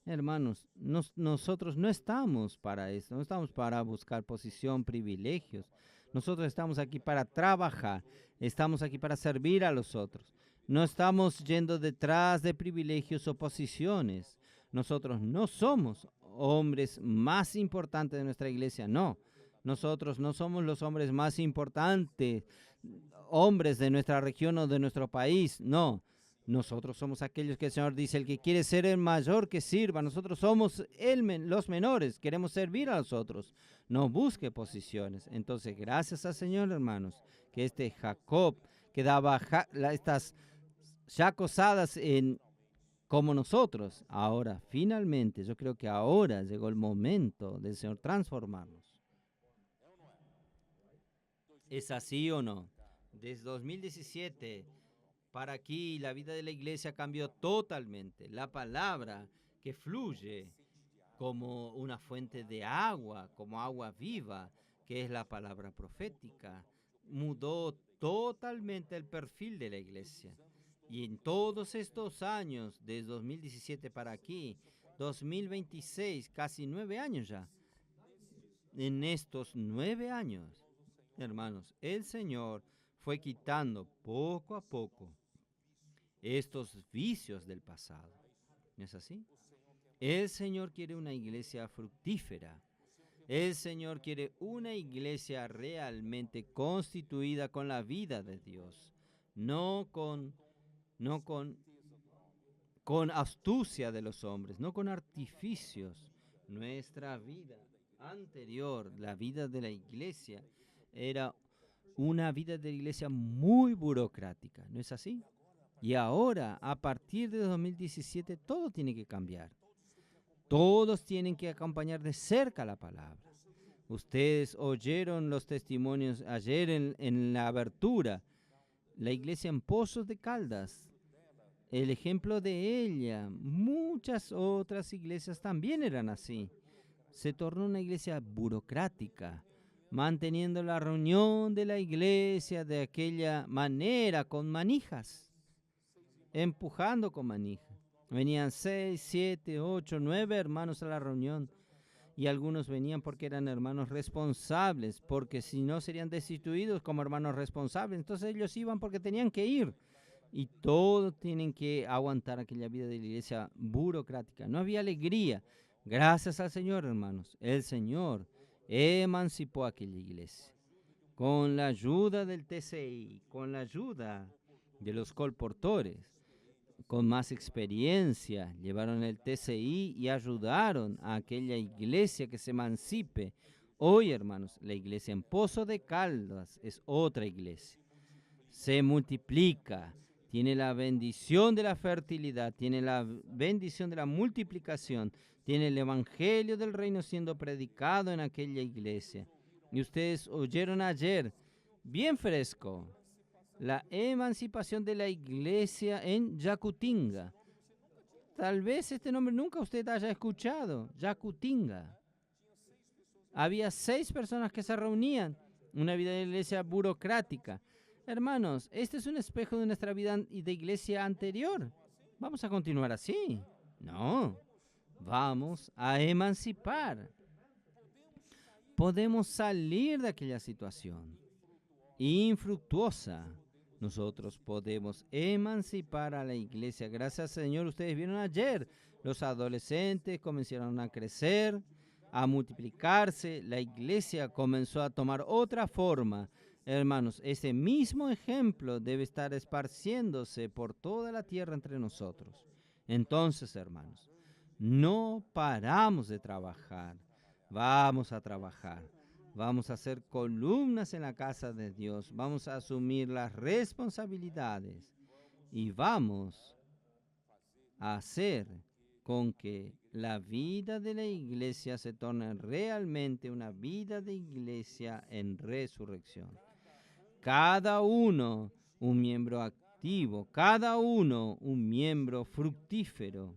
Hermanos, nosotros no estamos para eso, no estamos para buscar posición, privilegios. Nosotros estamos aquí para trabajar, estamos aquí para servir a los otros. No estamos yendo detrás de privilegios o posiciones. Nosotros no somos hombres más importantes de nuestra iglesia, no. Nosotros no somos los hombres más importantes, hombres de nuestra región o de nuestro país, no. Nosotros somos aquellos que el Señor dice: el que quiere ser el mayor, que sirva. Nosotros somos los menores, queremos servir a los otros. No busque posiciones. Entonces, gracias al Señor, hermanos, que este Jacob que daba estas yacosadas como nosotros. Ahora, finalmente, yo creo que ahora llegó el momento del Señor transformarnos. ¿Es así o no? Desde 2017 para aquí la vida de la iglesia cambió totalmente. La palabra que fluye como una fuente de agua, como agua viva, que es la palabra profética, mudó totalmente el perfil de la iglesia. Y en todos estos años, desde 2017 para aquí, 2026, casi 9 años ya, en estos 9 años, hermanos, el Señor fue quitando poco a poco estos vicios del pasado. ¿No es así? El Señor quiere una iglesia fructífera. El Señor quiere una iglesia realmente constituida con la vida de Dios, no con astucia de los hombres, no con artificios. Nuestra vida anterior, la vida de la iglesia, era una vida de la iglesia muy burocrática, ¿no es así? Y ahora, a partir de 2017, todo tiene que cambiar. Todos tienen que acompañar de cerca la palabra. Ustedes oyeron los testimonios ayer en la abertura. La iglesia en Pozos de Caldas el ejemplo de ella, muchas otras iglesias también eran así. Se tornó una iglesia burocrática, manteniendo la reunión de la iglesia de aquella manera, con manijas, empujando con manijas. Venían 6, 7, 8, 9 hermanos a la reunión, y algunos venían porque eran hermanos responsables, porque si no serían destituidos como hermanos responsables. Entonces ellos iban porque tenían que ir. Y todos tienen que aguantar aquella vida de la iglesia burocrática. No había alegría. Gracias al Señor, hermanos. El Señor emancipó aquella iglesia. Con la ayuda del TCI, con la ayuda de los colportores, con más experiencia, llevaron el TCI y ayudaron a aquella iglesia que se emancipe. Hoy, hermanos, la iglesia en Pozo de Caldas es otra iglesia. Se multiplica, tiene la bendición de la fertilidad, tiene la bendición de la multiplicación, tiene el evangelio del reino siendo predicado en aquella iglesia. Y ustedes oyeron ayer, bien fresco, la emancipación de la iglesia en Yacutinga. Tal vez este nombre nunca usted haya escuchado, Yacutinga. Había 6 personas que se reunían, una vida de iglesia burocrática. Hermanos, este es un espejo de nuestra vida y de iglesia anterior. ¿Vamos a continuar así? No, vamos a emancipar. Podemos salir de aquella situación infructuosa. Nosotros podemos emancipar a la iglesia. Gracias, Señor. Ustedes vieron ayer, los adolescentes comenzaron a crecer, a multiplicarse. La iglesia comenzó a tomar otra forma. Hermanos, ese mismo ejemplo debe estar esparciéndose por toda la tierra entre nosotros. Entonces, hermanos, no paramos de trabajar. Vamos a trabajar. Vamos a hacer columnas en la casa de Dios. Vamos a asumir las responsabilidades. Y vamos a hacer con que la vida de la iglesia se torne realmente una vida de iglesia en resurrección. Cada uno un miembro activo, cada uno un miembro fructífero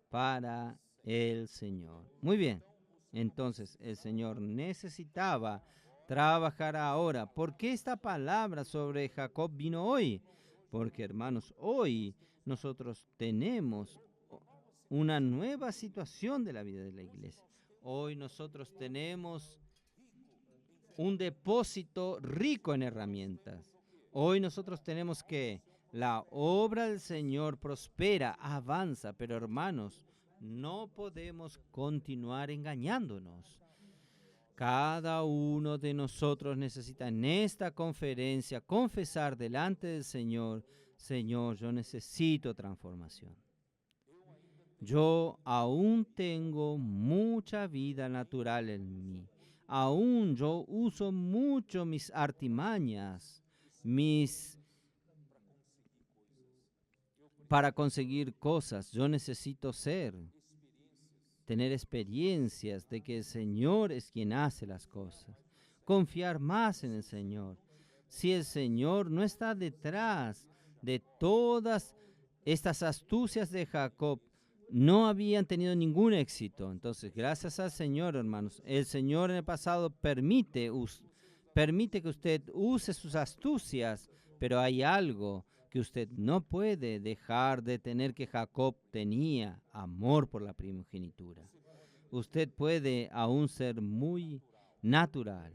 para el Señor. Muy bien, entonces el Señor necesitaba trabajar ahora. ¿Por qué esta palabra sobre Jacob vino hoy? Porque, hermanos, hoy nosotros tenemos una nueva situación de la vida de la iglesia. Hoy nosotros tenemos un depósito rico en herramientas. Hoy nosotros tenemos que la obra del Señor prospera, avanza, pero hermanos, no podemos continuar engañándonos. Cada uno de nosotros necesita en esta conferencia confesar delante del Señor: Señor, yo necesito transformación. Yo aún tengo mucha vida natural en mí. Aún yo uso mucho mis artimañas, para conseguir cosas. Yo necesito tener experiencias de que el Señor es quien hace las cosas. Confiar más en el Señor. Si el Señor no está detrás de todas estas astucias de Jacob, no habían tenido ningún éxito. Entonces, gracias al Señor, hermanos, el Señor en el pasado permite que usted use sus astucias, pero hay algo que usted no puede dejar de tener, que Jacob tenía: amor por la primogenitura. Usted puede aún ser muy natural,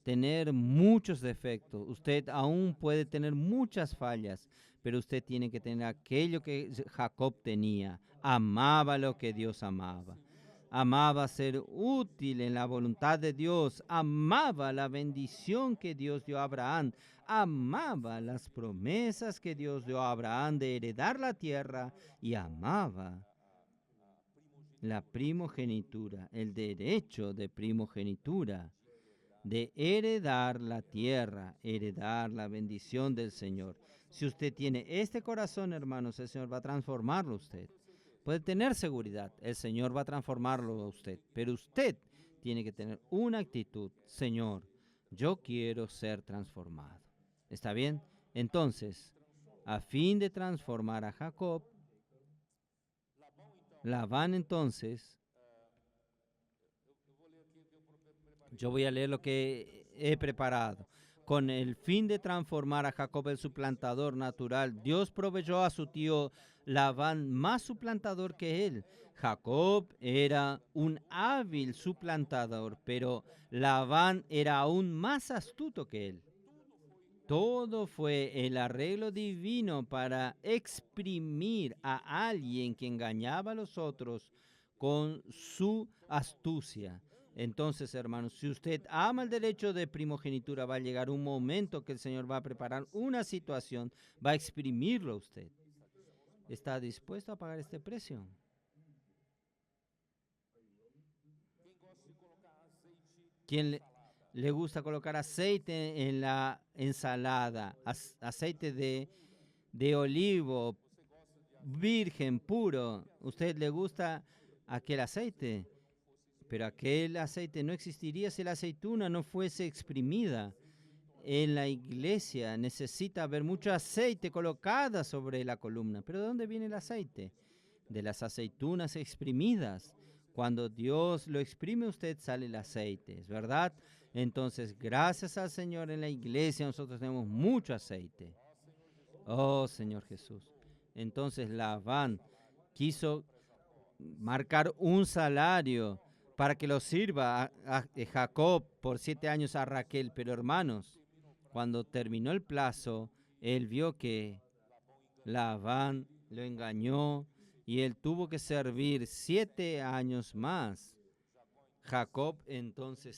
tener muchos defectos, usted aún puede tener muchas fallas, pero usted tiene que tener aquello que Jacob tenía: amaba lo que Dios amaba. Amaba ser útil en la voluntad de Dios, amaba la bendición que Dios dio a Abraham, amaba las promesas que Dios dio a Abraham de heredar la tierra, y amaba la primogenitura, el derecho de primogenitura, de heredar la tierra, heredar la bendición del Señor. Si usted tiene este corazón, hermanos, el Señor va a transformarlo a usted. Puede tener seguridad, el Señor va a transformarlo a usted, pero usted tiene que tener una actitud: Señor, yo quiero ser transformado. ¿Está bien? Entonces, a fin de transformar a Jacob. Labán entonces, yo voy a leer lo que he preparado. Con el fin de transformar a Jacob el suplantador natural, Dios proveyó a su tío Labán más suplantador que él. Jacob era un hábil suplantador, pero Labán era aún más astuto que él. Todo fue el arreglo divino para exprimir a alguien que engañaba a los otros con su astucia. Entonces, hermanos, si usted ama el derecho de primogenitura, va a llegar un momento que el Señor va a preparar una situación, va a exprimirlo a usted. ¿Está dispuesto a pagar este precio? ¿Quién le gusta colocar aceite en la ensalada? Aceite de olivo, virgen, puro. ¿Usted le gusta aquel aceite? Pero aquel aceite no existiría si la aceituna no fuese exprimida. En la iglesia necesita haber mucho aceite colocada sobre la columna. ¿Pero de dónde viene el aceite? De las aceitunas exprimidas. Cuando Dios lo exprime, usted sale el aceite, ¿es verdad? Entonces, gracias al Señor, en la iglesia nosotros tenemos mucho aceite. Oh, Señor Jesús. Entonces Labán quiso marcar un salario para que lo sirva a Jacob por 7 años a Raquel. Pero hermanos, cuando terminó el plazo, él vio que Labán lo engañó y él tuvo que servir 7 años más. Jacob entonces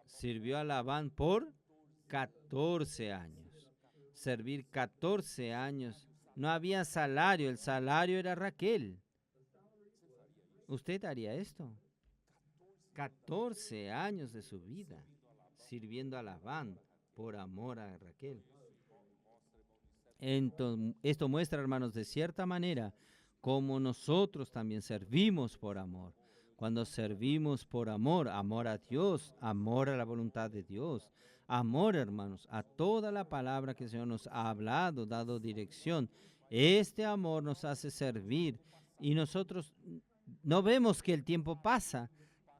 sirvió a Labán por 14 años. Servir 14 años. No había salario, el salario era Raquel. ¿Usted haría esto? 14 años de su vida sirviendo a Labán por amor a Raquel. Entonces, esto muestra, hermanos, de cierta manera, cómo nosotros también servimos por amor. Cuando servimos por amor, amor a Dios, amor a la voluntad de Dios, amor, hermanos, a toda la palabra que el Señor nos ha hablado, dado dirección. Este amor nos hace servir y nosotros no vemos que el tiempo pasa.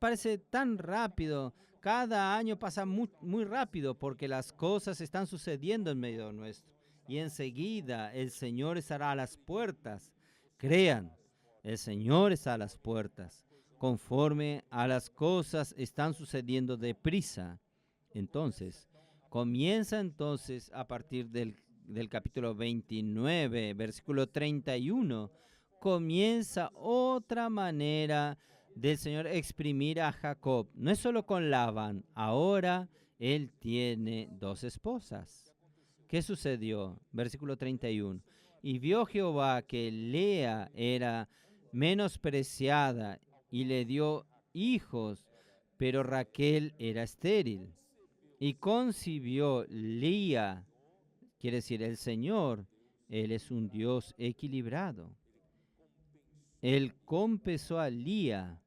Parece tan rápido. Cada año pasa muy, muy rápido porque las cosas están sucediendo en medio nuestro. Y enseguida el Señor estará a las puertas. Crean, el Señor está a las puertas. Conforme a las cosas están sucediendo deprisa. Entonces, comienza entonces a partir del capítulo 29, versículo 31, comienza otra manera del Señor exprimir a Jacob. No es solo con Labán, ahora él tiene 2 esposas. ¿Qué sucedió? Versículo 31. Y vio Jehová que Lea era menospreciada y le dio hijos, pero Raquel era estéril. Y concibió Lía, quiere decir el Señor, Él es un Dios equilibrado. Él compensó a Lía.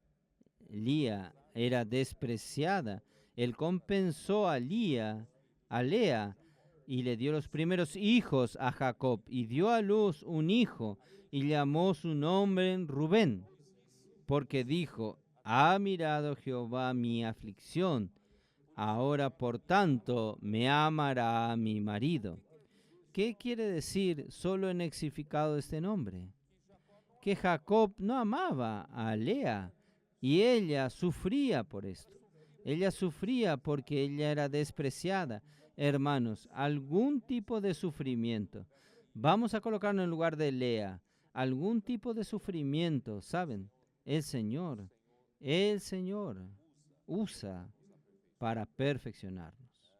Lía era despreciada. Él compensó a Lea, y le dio los primeros hijos a Jacob, y dio a luz un hijo, y llamó su nombre Rubén, porque dijo, ha mirado Jehová mi aflicción, ahora por tanto me amará mi marido. ¿Qué quiere decir solo en exificado este nombre? Que Jacob no amaba a Lea, y ella sufría por esto. Ella sufría porque ella era despreciada. Hermanos, algún tipo de sufrimiento. Vamos a colocarnos en lugar de Lea. Algún tipo de sufrimiento, ¿saben? El Señor usa para perfeccionarnos.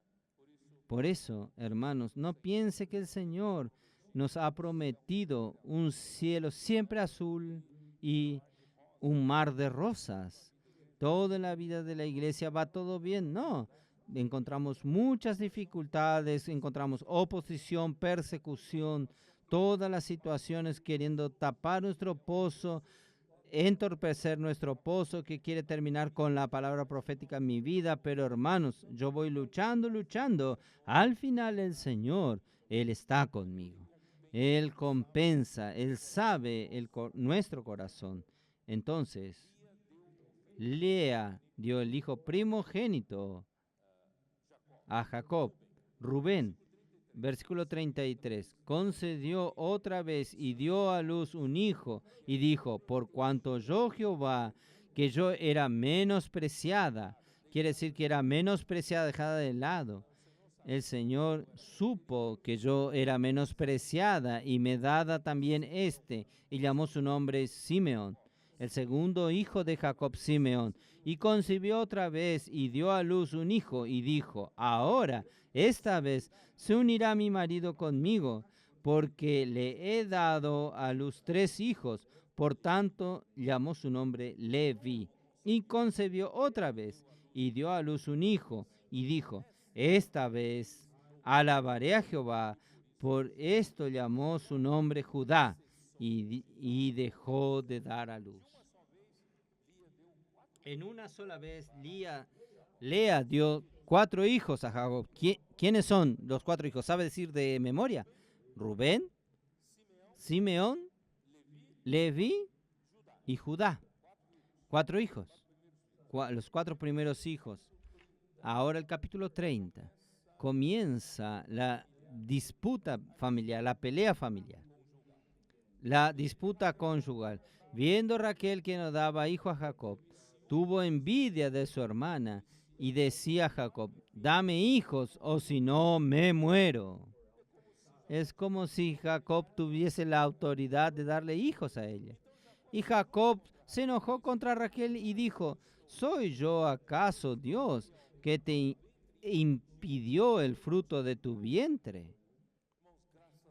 Por eso, hermanos, no piense que el Señor nos ha prometido un cielo siempre azul y un mar de rosas. Toda la vida de la iglesia va todo bien. No, encontramos muchas dificultades, encontramos oposición, persecución, todas las situaciones queriendo tapar nuestro pozo, entorpecer nuestro pozo que quiere terminar con la palabra profética en mi vida. Pero hermanos, yo voy luchando. Al final el Señor Él está conmigo. Él compensa, Él sabe nuestro corazón. Entonces, Lea dio el hijo primogénito a Jacob, Rubén. Versículo 33. Concedió otra vez y dio a luz un hijo y dijo, por cuanto yo Jehová, que yo era menospreciada, quiere decir que era menospreciada, dejada de lado. El Señor supo que yo era menospreciada y me dada también y llamó su nombre Simeón, el segundo hijo de Jacob, Simeón. Y concibió otra vez y dio a luz un hijo y dijo, ahora, esta vez, se unirá mi marido conmigo, porque le he dado a luz 3 hijos. Por tanto, llamó su nombre Leví. Y concebió otra vez y dio a luz un hijo y dijo, esta vez alabaré a Jehová. Por esto llamó su nombre Judá y dejó de dar a luz. En una sola vez, Lea dio 4 hijos a Jacob. ¿Quiénes son los 4 hijos? ¿Sabe decir de memoria? Rubén, Simeón, Leví y Judá. 4 hijos. Los 4 primeros hijos. Ahora el capítulo 30. Comienza la disputa familiar, la pelea familiar. La disputa conyugal. Viendo Raquel que no daba hijo a Jacob, tuvo envidia de su hermana y decía a Jacob, dame hijos o si no me muero. Es como si Jacob tuviese la autoridad de darle hijos a ella. Y Jacob se enojó contra Raquel y dijo, ¿soy yo acaso Dios que te impidió el fruto de tu vientre?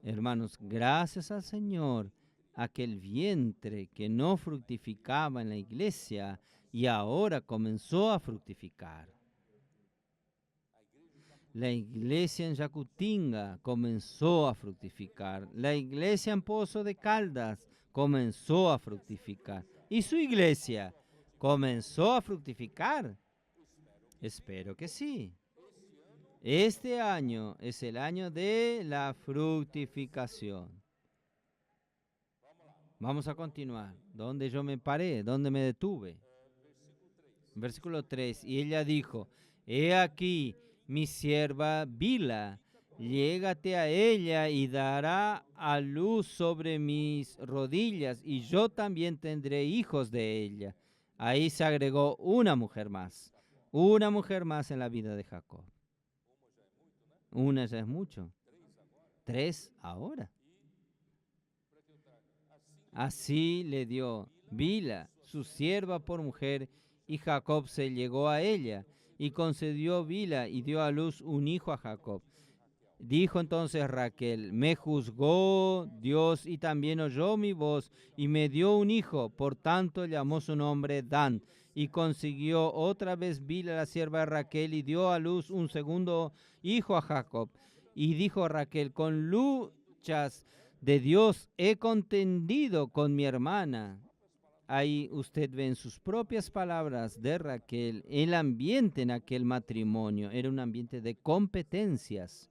Hermanos, gracias al Señor, aquel vientre que no fructificaba en la iglesia y ahora comenzó a fructificar. La iglesia en Yacutinga comenzó a fructificar. La iglesia en Pozo de Caldas comenzó a fructificar. ¿Y su iglesia comenzó a fructificar? Espero que sí. Este año es el año de la fructificación. Vamos a continuar. ¿Dónde yo me paré? ¿Dónde me detuve? Versículo 3. Y ella dijo, he aquí mi sierva Bila, llégate a ella y dará a luz sobre mis rodillas, y yo también tendré hijos de ella. Ahí se agregó una mujer más en la vida de Jacob. Una ya es mucho. 3 ahora. Así le dio Bila, su sierva por mujer, y Jacob se llegó a ella, y concedió Bila y dio a luz un hijo a Jacob. Dijo entonces Raquel, me juzgó Dios y también oyó mi voz, y me dio un hijo, por tanto llamó su nombre Dan. Y consiguió otra vez Bila la sierva de Raquel, y dio a luz un segundo hijo a Jacob. Y dijo Raquel, con luchas de Dios he contendido con mi hermana. Ahí usted ve en sus propias palabras de Raquel el ambiente en aquel matrimonio. Era un ambiente de competencias.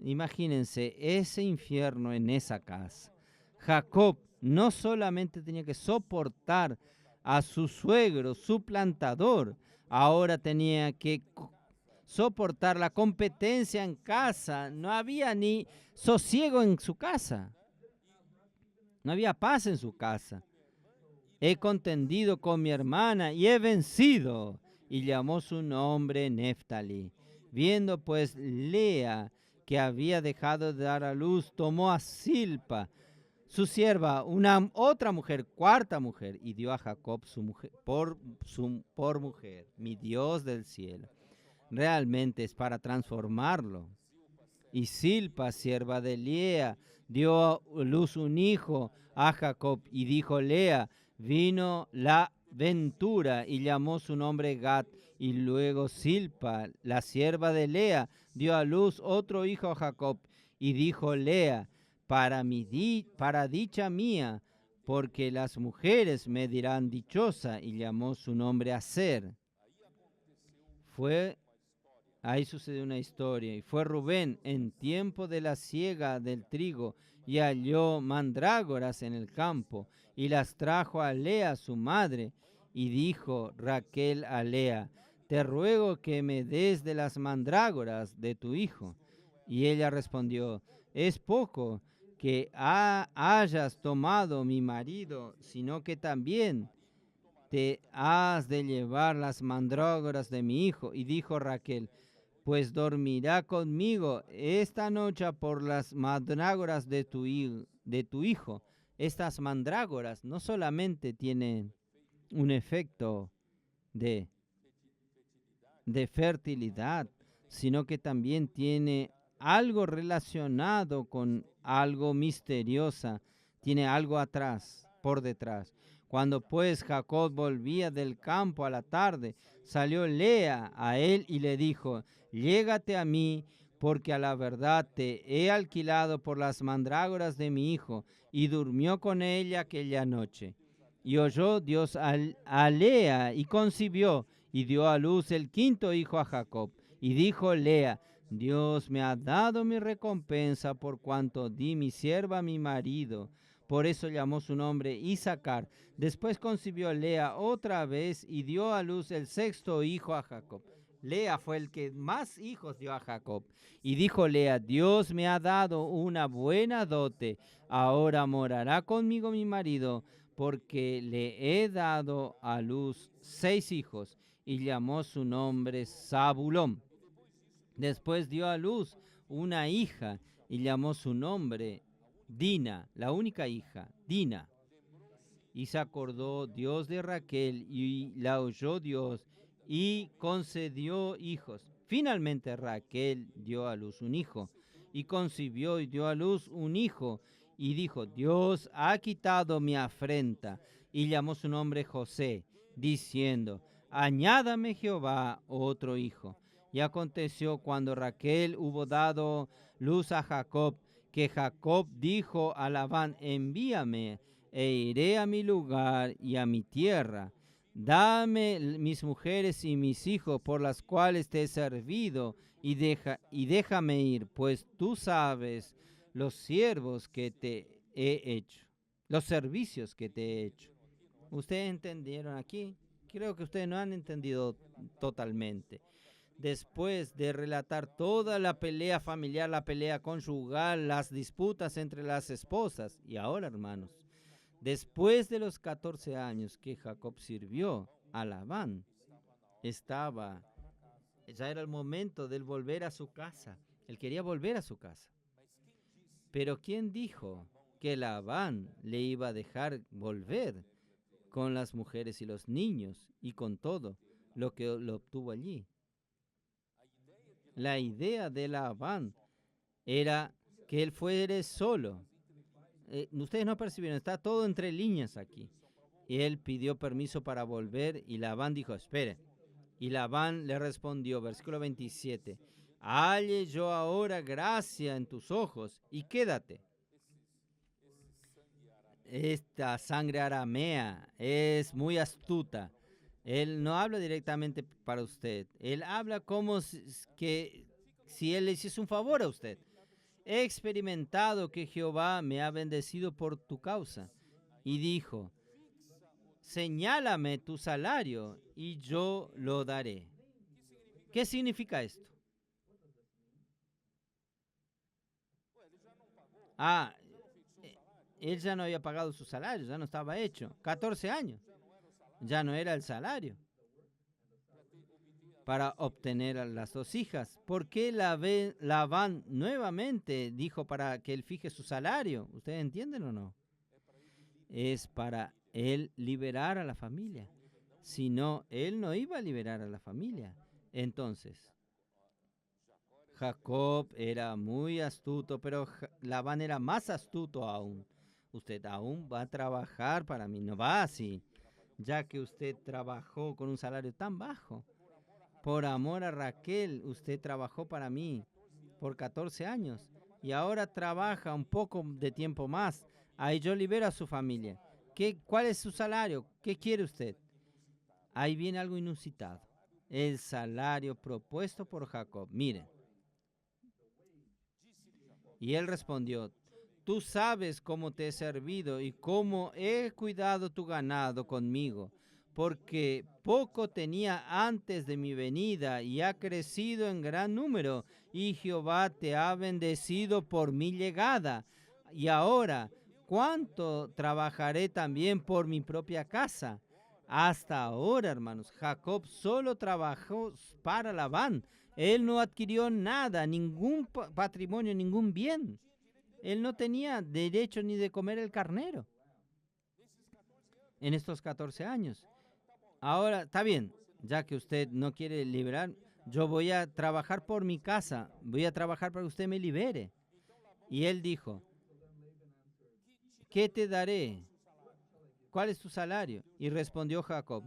Imagínense ese infierno en esa casa. Jacob no solamente tenía que soportar a su suegro, su plantador, ahora tenía que soportar la competencia en casa. No había ni sosiego en su casa. No había paz en su casa. He contendido con mi hermana y he vencido. Y llamó su nombre Neftali. Viendo pues Lea que había dejado de dar a luz, tomó a Silpa, su sierva, otra mujer, cuarta mujer, y dio a Jacob su mujer, por mujer, mi Dios del cielo. Realmente es para transformarlo. Y Silpa, sierva de Lea, dio a luz un hijo a Jacob, y dijo Lea, vino la ventura, y llamó su nombre Gad. Y luego Silpa, la sierva de Lea, dio a luz otro hijo a Jacob, y dijo Lea, para dicha mía, porque las mujeres me dirán dichosa, y llamó su nombre Aser. Fue Ahí sucedió una historia. Y fue Rubén en tiempo de la siega del trigo y halló mandrágoras en el campo y las trajo a Lea su madre. Y dijo Raquel a Lea, te ruego que me des de las mandrágoras de tu hijo. Y ella respondió, es poco que hayas tomado mi marido, sino que también te has de llevar las mandrágoras de mi hijo. Y dijo Raquel, pues dormirá conmigo esta noche por las mandrágoras de tu hijo. Estas mandrágoras no solamente tienen un efecto de, de fertilidad, sino que también tiene algo relacionado con algo misteriosa, tiene algo atrás, por detrás. Cuando pues Jacob volvía del campo a la tarde, salió Lea a él y le dijo, llégate a mí, porque a la verdad te he alquilado por las mandrágoras de mi hijo, y durmió con ella aquella noche. Y oyó Dios a Lea y concibió, y dio a luz el quinto hijo a Jacob. Y dijo Lea, Dios me ha dado mi recompensa por cuanto di mi sierva a mi marido. Por eso llamó su nombre Isaacar. Después concibió Lea otra vez y dio a luz el sexto hijo a Jacob. Lea fue el que más hijos dio a Jacob. Y dijo Lea, Dios me ha dado una buena dote. Ahora morará conmigo mi marido, porque le he dado a luz 6 hijos. Y llamó su nombre Zabulón. Después dio a luz una hija y llamó su nombre Dina, la única hija, Dina. Y se acordó Dios de Raquel y la oyó Dios y concedió hijos. Finalmente Raquel dio a luz un hijo y concibió y dio a luz un hijo y dijo, Dios ha quitado mi afrenta, y llamó su nombre José, diciendo, añádame Jehová otro hijo. Y aconteció cuando Raquel hubo dado luz a Jacob, que Jacob dijo a Labán, envíame e iré a mi lugar y a mi tierra. Dame mis mujeres y mis hijos por las cuales te he servido y déjame ir, pues tú sabes los siervos que te he hecho, los servicios que te he hecho. ¿Ustedes entendieron aquí? Creo que ustedes no han entendido totalmente. Después de relatar toda la pelea familiar, la pelea conyugal, las disputas entre las esposas, y ahora, hermanos, después de los 14 años que Jacob sirvió a Labán, ya era el momento de volver a su casa. Él quería volver a su casa. Pero ¿quién dijo que Labán le iba a dejar volver con las mujeres y los niños y con todo lo que lo obtuvo allí? La idea de Labán era que él fuera solo. Ustedes no percibieron, está todo entre líneas aquí. Él pidió permiso para volver y Labán dijo, espere. Y Labán le respondió, versículo 27, halle yo ahora gracia en tus ojos y quédate. Esta sangre aramea es muy astuta. Él no habla directamente para usted. Él habla como si él le hiciese un favor a usted. He experimentado que Jehová me ha bendecido por tu causa. Y dijo, señálame tu salario y yo lo daré. ¿Qué significa esto? Él ya no había pagado su salario, ya no estaba hecho. 14 años, ya no era el salario para obtener a las 2 hijas. ¿Por qué Labán nuevamente dijo para que él fije su salario? ¿Ustedes entienden o no? Es para él liberar a la familia. Si no, él no iba a liberar a la familia. Entonces, Jacob era muy astuto, pero Labán era más astuto aún. Usted aún va a trabajar para mí, no va así, ya que usted trabajó con un salario tan bajo. Por amor a Raquel, usted trabajó para mí por 14 años y ahora trabaja un poco de tiempo más. Ahí yo libero a su familia. ¿Cuál es su salario? ¿Qué quiere usted? Ahí viene algo inusitado. el salario propuesto por Jacob. Miren. Y él respondió, tú sabes cómo te he servido y cómo he cuidado tu ganado conmigo, porque poco tenía antes de mi venida y ha crecido en gran número, y Jehová te ha bendecido por mi llegada. Y ahora, ¿cuánto trabajaré también por mi propia casa? Hasta ahora, hermanos, Jacob solo trabajó para Labán. Él no adquirió nada, ningún patrimonio, ningún bien. Él no tenía derecho ni de comer el carnero en estos 14 años. Ahora, está bien, ya que usted no quiere liberar, yo voy a trabajar por mi casa, voy a trabajar para que usted me libere. Y él dijo, ¿qué te daré? ¿Cuál es tu salario? Y respondió Jacob,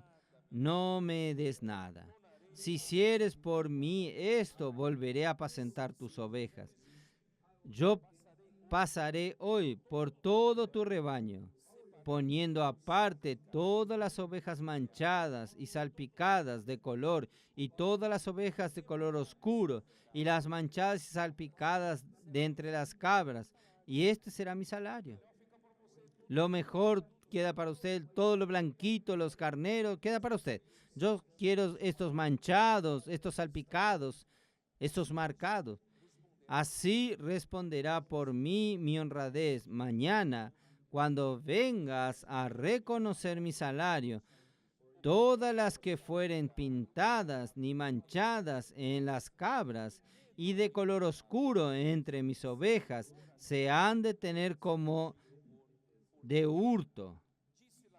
no me des nada. Si hicieres por mí esto, volveré a apacentar tus ovejas. Yo pasaré hoy por todo tu rebaño, poniendo aparte todas las ovejas manchadas y salpicadas de color, y todas las ovejas de color oscuro, y las manchadas y salpicadas de entre las cabras, y este será mi salario. Lo mejor queda para usted, todo lo blanquito, los carneros, queda para usted. Yo quiero estos manchados, estos salpicados, estos marcados. Así responderá por mí mi honradez. Mañana, cuando vengas a reconocer mi salario, todas las que fueren pintadas ni manchadas en las cabras y de color oscuro entre mis ovejas, se han de tener como de hurto.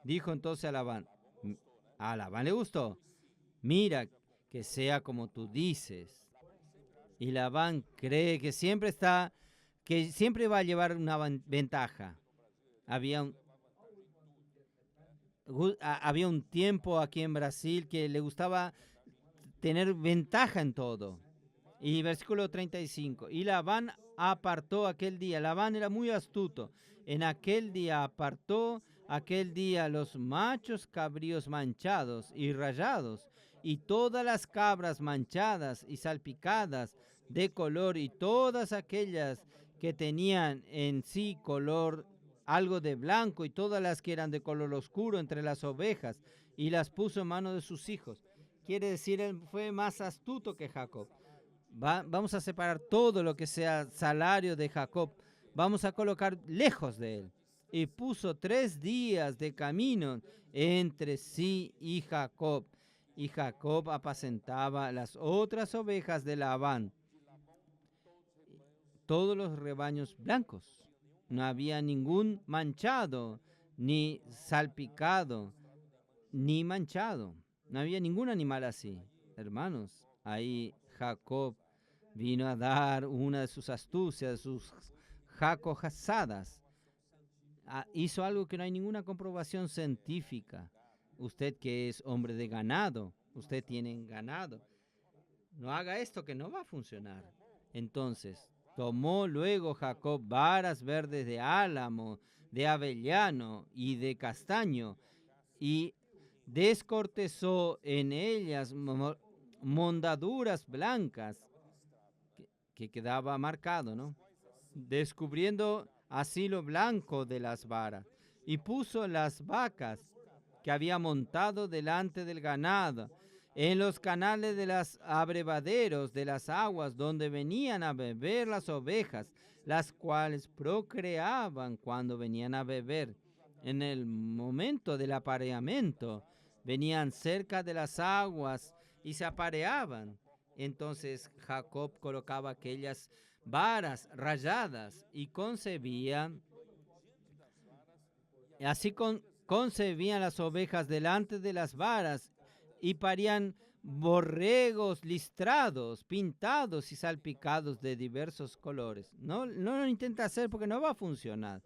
Dijo entonces a Labán. A Labán le gustó. Mira, que sea como tú dices. Y Labán cree que siempre va a llevar una ventaja. Había un tiempo aquí en Brasil que le gustaba tener ventaja en todo. Y versículo 35. Y Labán apartó aquel día. Labán era muy astuto. En aquel día apartó los machos cabríos manchados y rayados, y todas las cabras manchadas y salpicadas de color, y todas aquellas que tenían en sí color algo de blanco, y todas las que eran de color oscuro entre las ovejas, y las puso en manos de sus hijos. Quiere decir, él fue más astuto que Jacob. Vamos a separar todo lo que sea salario de Jacob. Vamos a colocar lejos de él. Y puso 3 días de camino entre sí y Jacob. Y Jacob apacentaba las otras ovejas de Labán, todos los rebaños blancos. No había ningún manchado, ni salpicado, ni manchado. No había ningún animal así. Hermanos, ahí Jacob vino a dar una de sus astucias, sus jacojazadas. Hizo algo que no hay ninguna comprobación científica. Usted que es hombre de ganado, usted tiene ganado, no haga esto que no va a funcionar. Entonces, tomó luego Jacob varas verdes de álamo, de avellano y de castaño, y descortezó en ellas mondaduras blancas, que quedaba marcado, ¿no? Descubriendo así lo blanco de las varas, y puso las vacas que había montado delante del ganado en los canales de los abrevaderos de las aguas donde venían a beber las ovejas, las cuales procreaban cuando venían a beber. En el momento del apareamiento, venían cerca de las aguas y se apareaban. Entonces Jacob colocaba aquellas varas rayadas y concebían las ovejas delante de las varas, y parían borregos listrados, pintados y salpicados de diversos colores. No lo intenta hacer porque no va a funcionar,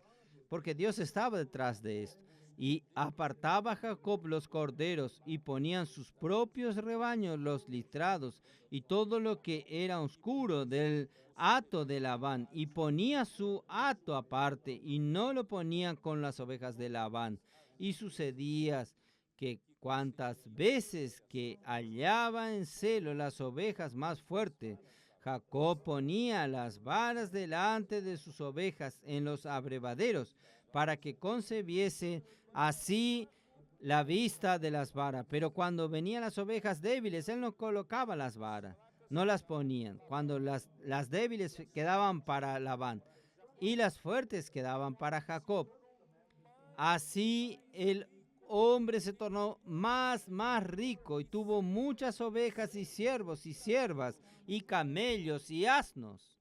porque Dios estaba detrás de esto. Y apartaba Jacob los corderos, y ponían sus propios rebaños los listrados, y todo lo que era oscuro del hato de Labán, y ponía su hato aparte, y no lo ponía con las ovejas de Labán. Y sucedía que Cuantas veces que hallaba en celo las ovejas más fuertes, Jacob ponía las varas delante de sus ovejas en los abrevaderos para que concebiese así la vista de las varas. Pero cuando venían las ovejas débiles, él no colocaba las varas, no las ponían. Cuando las débiles quedaban para Labán y las fuertes quedaban para Jacob. Así el hombre se tornó más rico y tuvo muchas ovejas y siervos y siervas y camellos y asnos.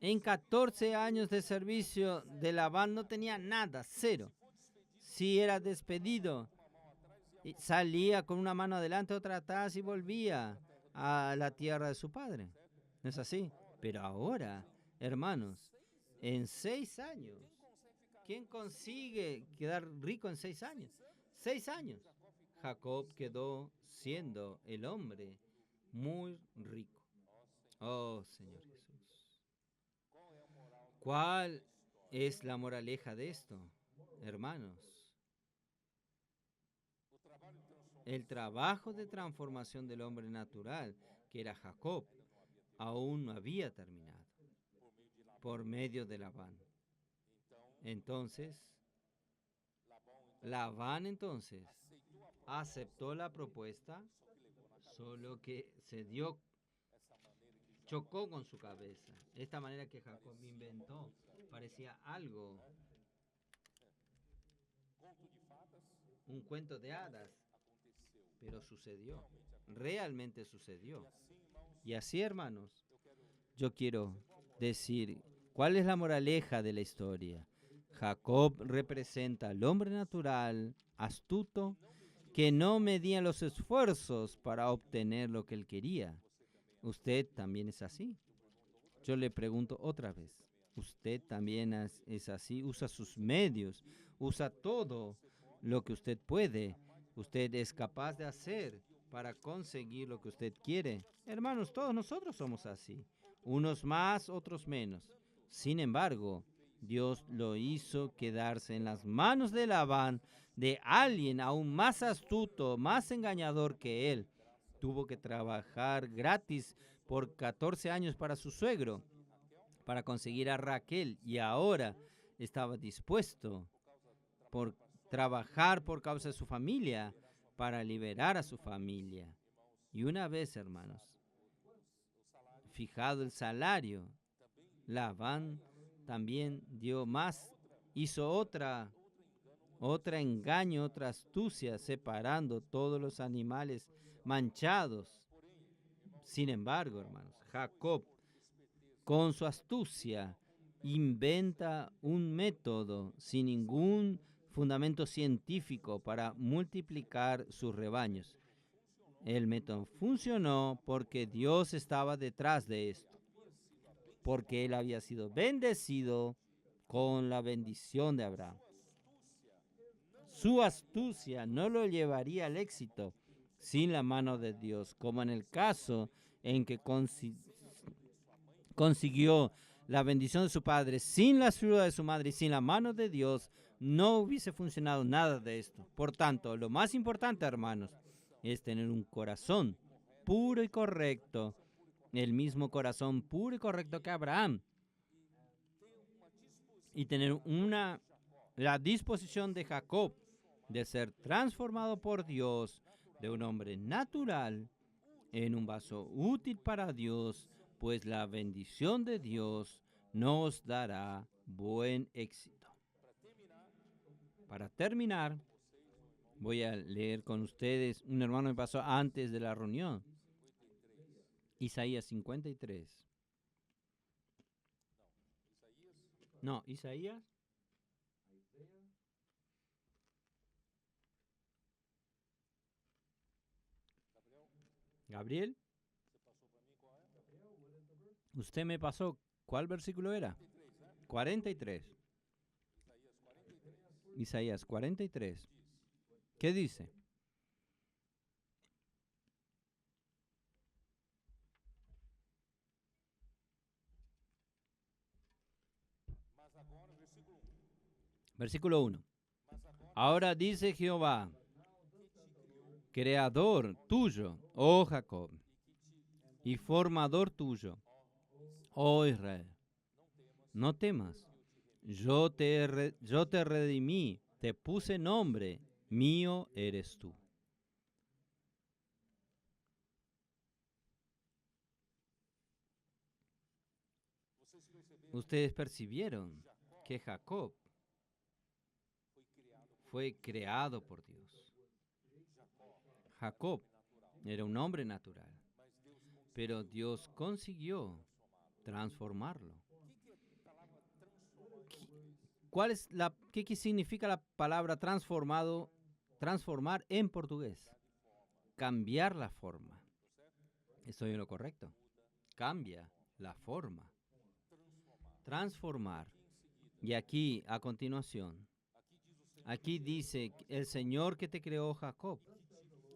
En 14 años de servicio de Labán no tenía nada, cero. Si era despedido, salía con una mano adelante, otra atrás y volvía a la tierra de su padre. ¿No es así? Pero ahora, hermanos, en 6 años, ¿quién consigue quedar rico en 6 años? 6 años. Jacob quedó siendo el hombre muy rico. Oh, Señor Jesús. ¿Cuál es la moraleja de esto, hermanos? El trabajo de transformación del hombre natural, que era Jacob, aún no había terminado por medio de Labán. Entonces, Labán aceptó la propuesta, solo que chocó con su cabeza. Esta manera que Jacob inventó parecía algo, un cuento de hadas, pero sucedió, realmente sucedió. Y así, hermanos, yo quiero decir, ¿cuál es la moraleja de la historia? Jacob representa al hombre natural, astuto, que no medía los esfuerzos para obtener lo que él quería. ¿Usted también es así? Yo le pregunto otra vez, ¿usted también es así? ¿Usa sus medios? ¿Usa todo lo que usted puede? ¿Usted es capaz de hacer para conseguir lo que usted quiere? Hermanos, todos nosotros somos así, unos más, otros menos. Sin embargo, Dios lo hizo quedarse en las manos de Labán, de alguien aún más astuto, más engañador que él. Tuvo que trabajar gratis por 14 años para su suegro, para conseguir a Raquel, y ahora estaba dispuesto por trabajar por causa de su familia, para liberar a su familia. Y una vez, hermanos, fijado el salario, Labán también dio más, hizo otra engaño, otra astucia, separando todos los animales manchados. Sin embargo, hermanos, Jacob, con su astucia, inventa un método sin ningún fundamento científico para multiplicar sus rebaños. El método funcionó porque Dios estaba detrás de esto, porque él había sido bendecido con la bendición de Abraham. Su astucia no lo llevaría al éxito sin la mano de Dios, como en el caso en que consiguió la bendición de su padre sin la ayuda de su madre y sin la mano de Dios, no hubiese funcionado nada de esto. Por tanto, lo más importante, hermanos, es tener un corazón puro y correcto, el mismo corazón puro y correcto que Abraham, y tener la disposición de Jacob de ser transformado por Dios de un hombre natural en un vaso útil para Dios, pues la bendición de Dios nos dará buen éxito. Para terminar, voy a leer con ustedes, un hermano me pasó antes de la reunión, Isaías 53. No, Isaías. Gabriel, usted me pasó, ¿cuál versículo era? 43. Isaías 43. ¿Qué dice? Versículo 1. Ahora dice Jehová, creador tuyo, oh Jacob, y formador tuyo, oh Israel. No temas, yo te redimí, te puse nombre, mío eres tú. Ustedes percibieron que Jacob fue creado por Dios. Jacob era un hombre natural, pero Dios consiguió transformarlo. ¿Qué significa la palabra transformado, transformar en portugués? Cambiar la forma. ¿Estoy en lo correcto? Cambia la forma. Transformar. Y aquí, a continuación, aquí dice el Señor que te creó, Jacob,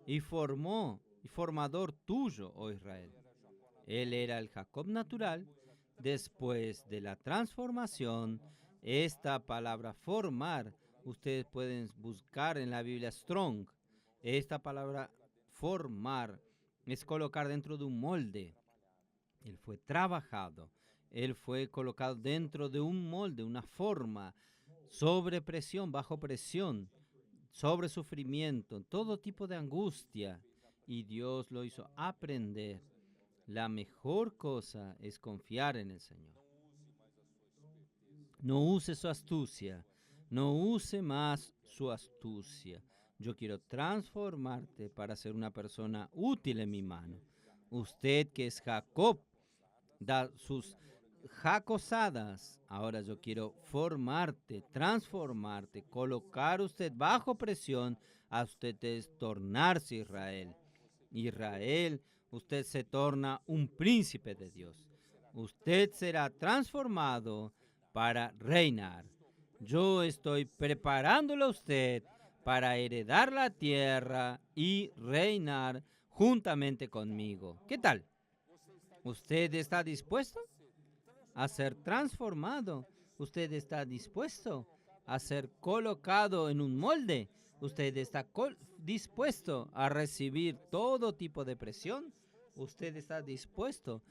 y formador tuyo, oh Israel. Él era el Jacob natural. Después de la transformación, esta palabra formar, ustedes pueden buscar en la Biblia Strong. Esta palabra formar es colocar dentro de un molde. Él fue trabajado. Él fue colocado dentro de un molde, una forma, sobre presión, bajo presión, sobre sufrimiento, todo tipo de angustia. Y Dios lo hizo aprender. La mejor cosa es confiar en el Señor. No use su astucia. No use más su astucia. Yo quiero transformarte para ser una persona útil en mi mano. Usted que es Jacob, da sus jacosadas. Ahora yo quiero formarte, transformarte, colocar usted bajo presión a usted es tornarse Israel. Israel, usted se torna un príncipe de Dios. Usted será transformado para reinar. Yo estoy preparándolo a usted para heredar la tierra y reinar juntamente conmigo. ¿Qué tal? ¿Usted está dispuesto a ser transformado? ¿Usted está dispuesto a ser colocado en un molde? ¿Usted está dispuesto a recibir todo tipo de presión? ¿Usted está dispuesto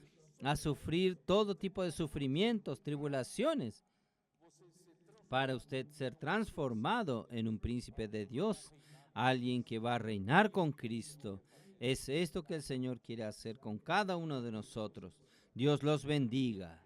a sufrir todo tipo de sufrimientos, tribulaciones, para usted ser transformado en un príncipe de Dios, alguien que va a reinar con Cristo? Es esto que el Señor quiere hacer con cada uno de nosotros. Dios los bendiga.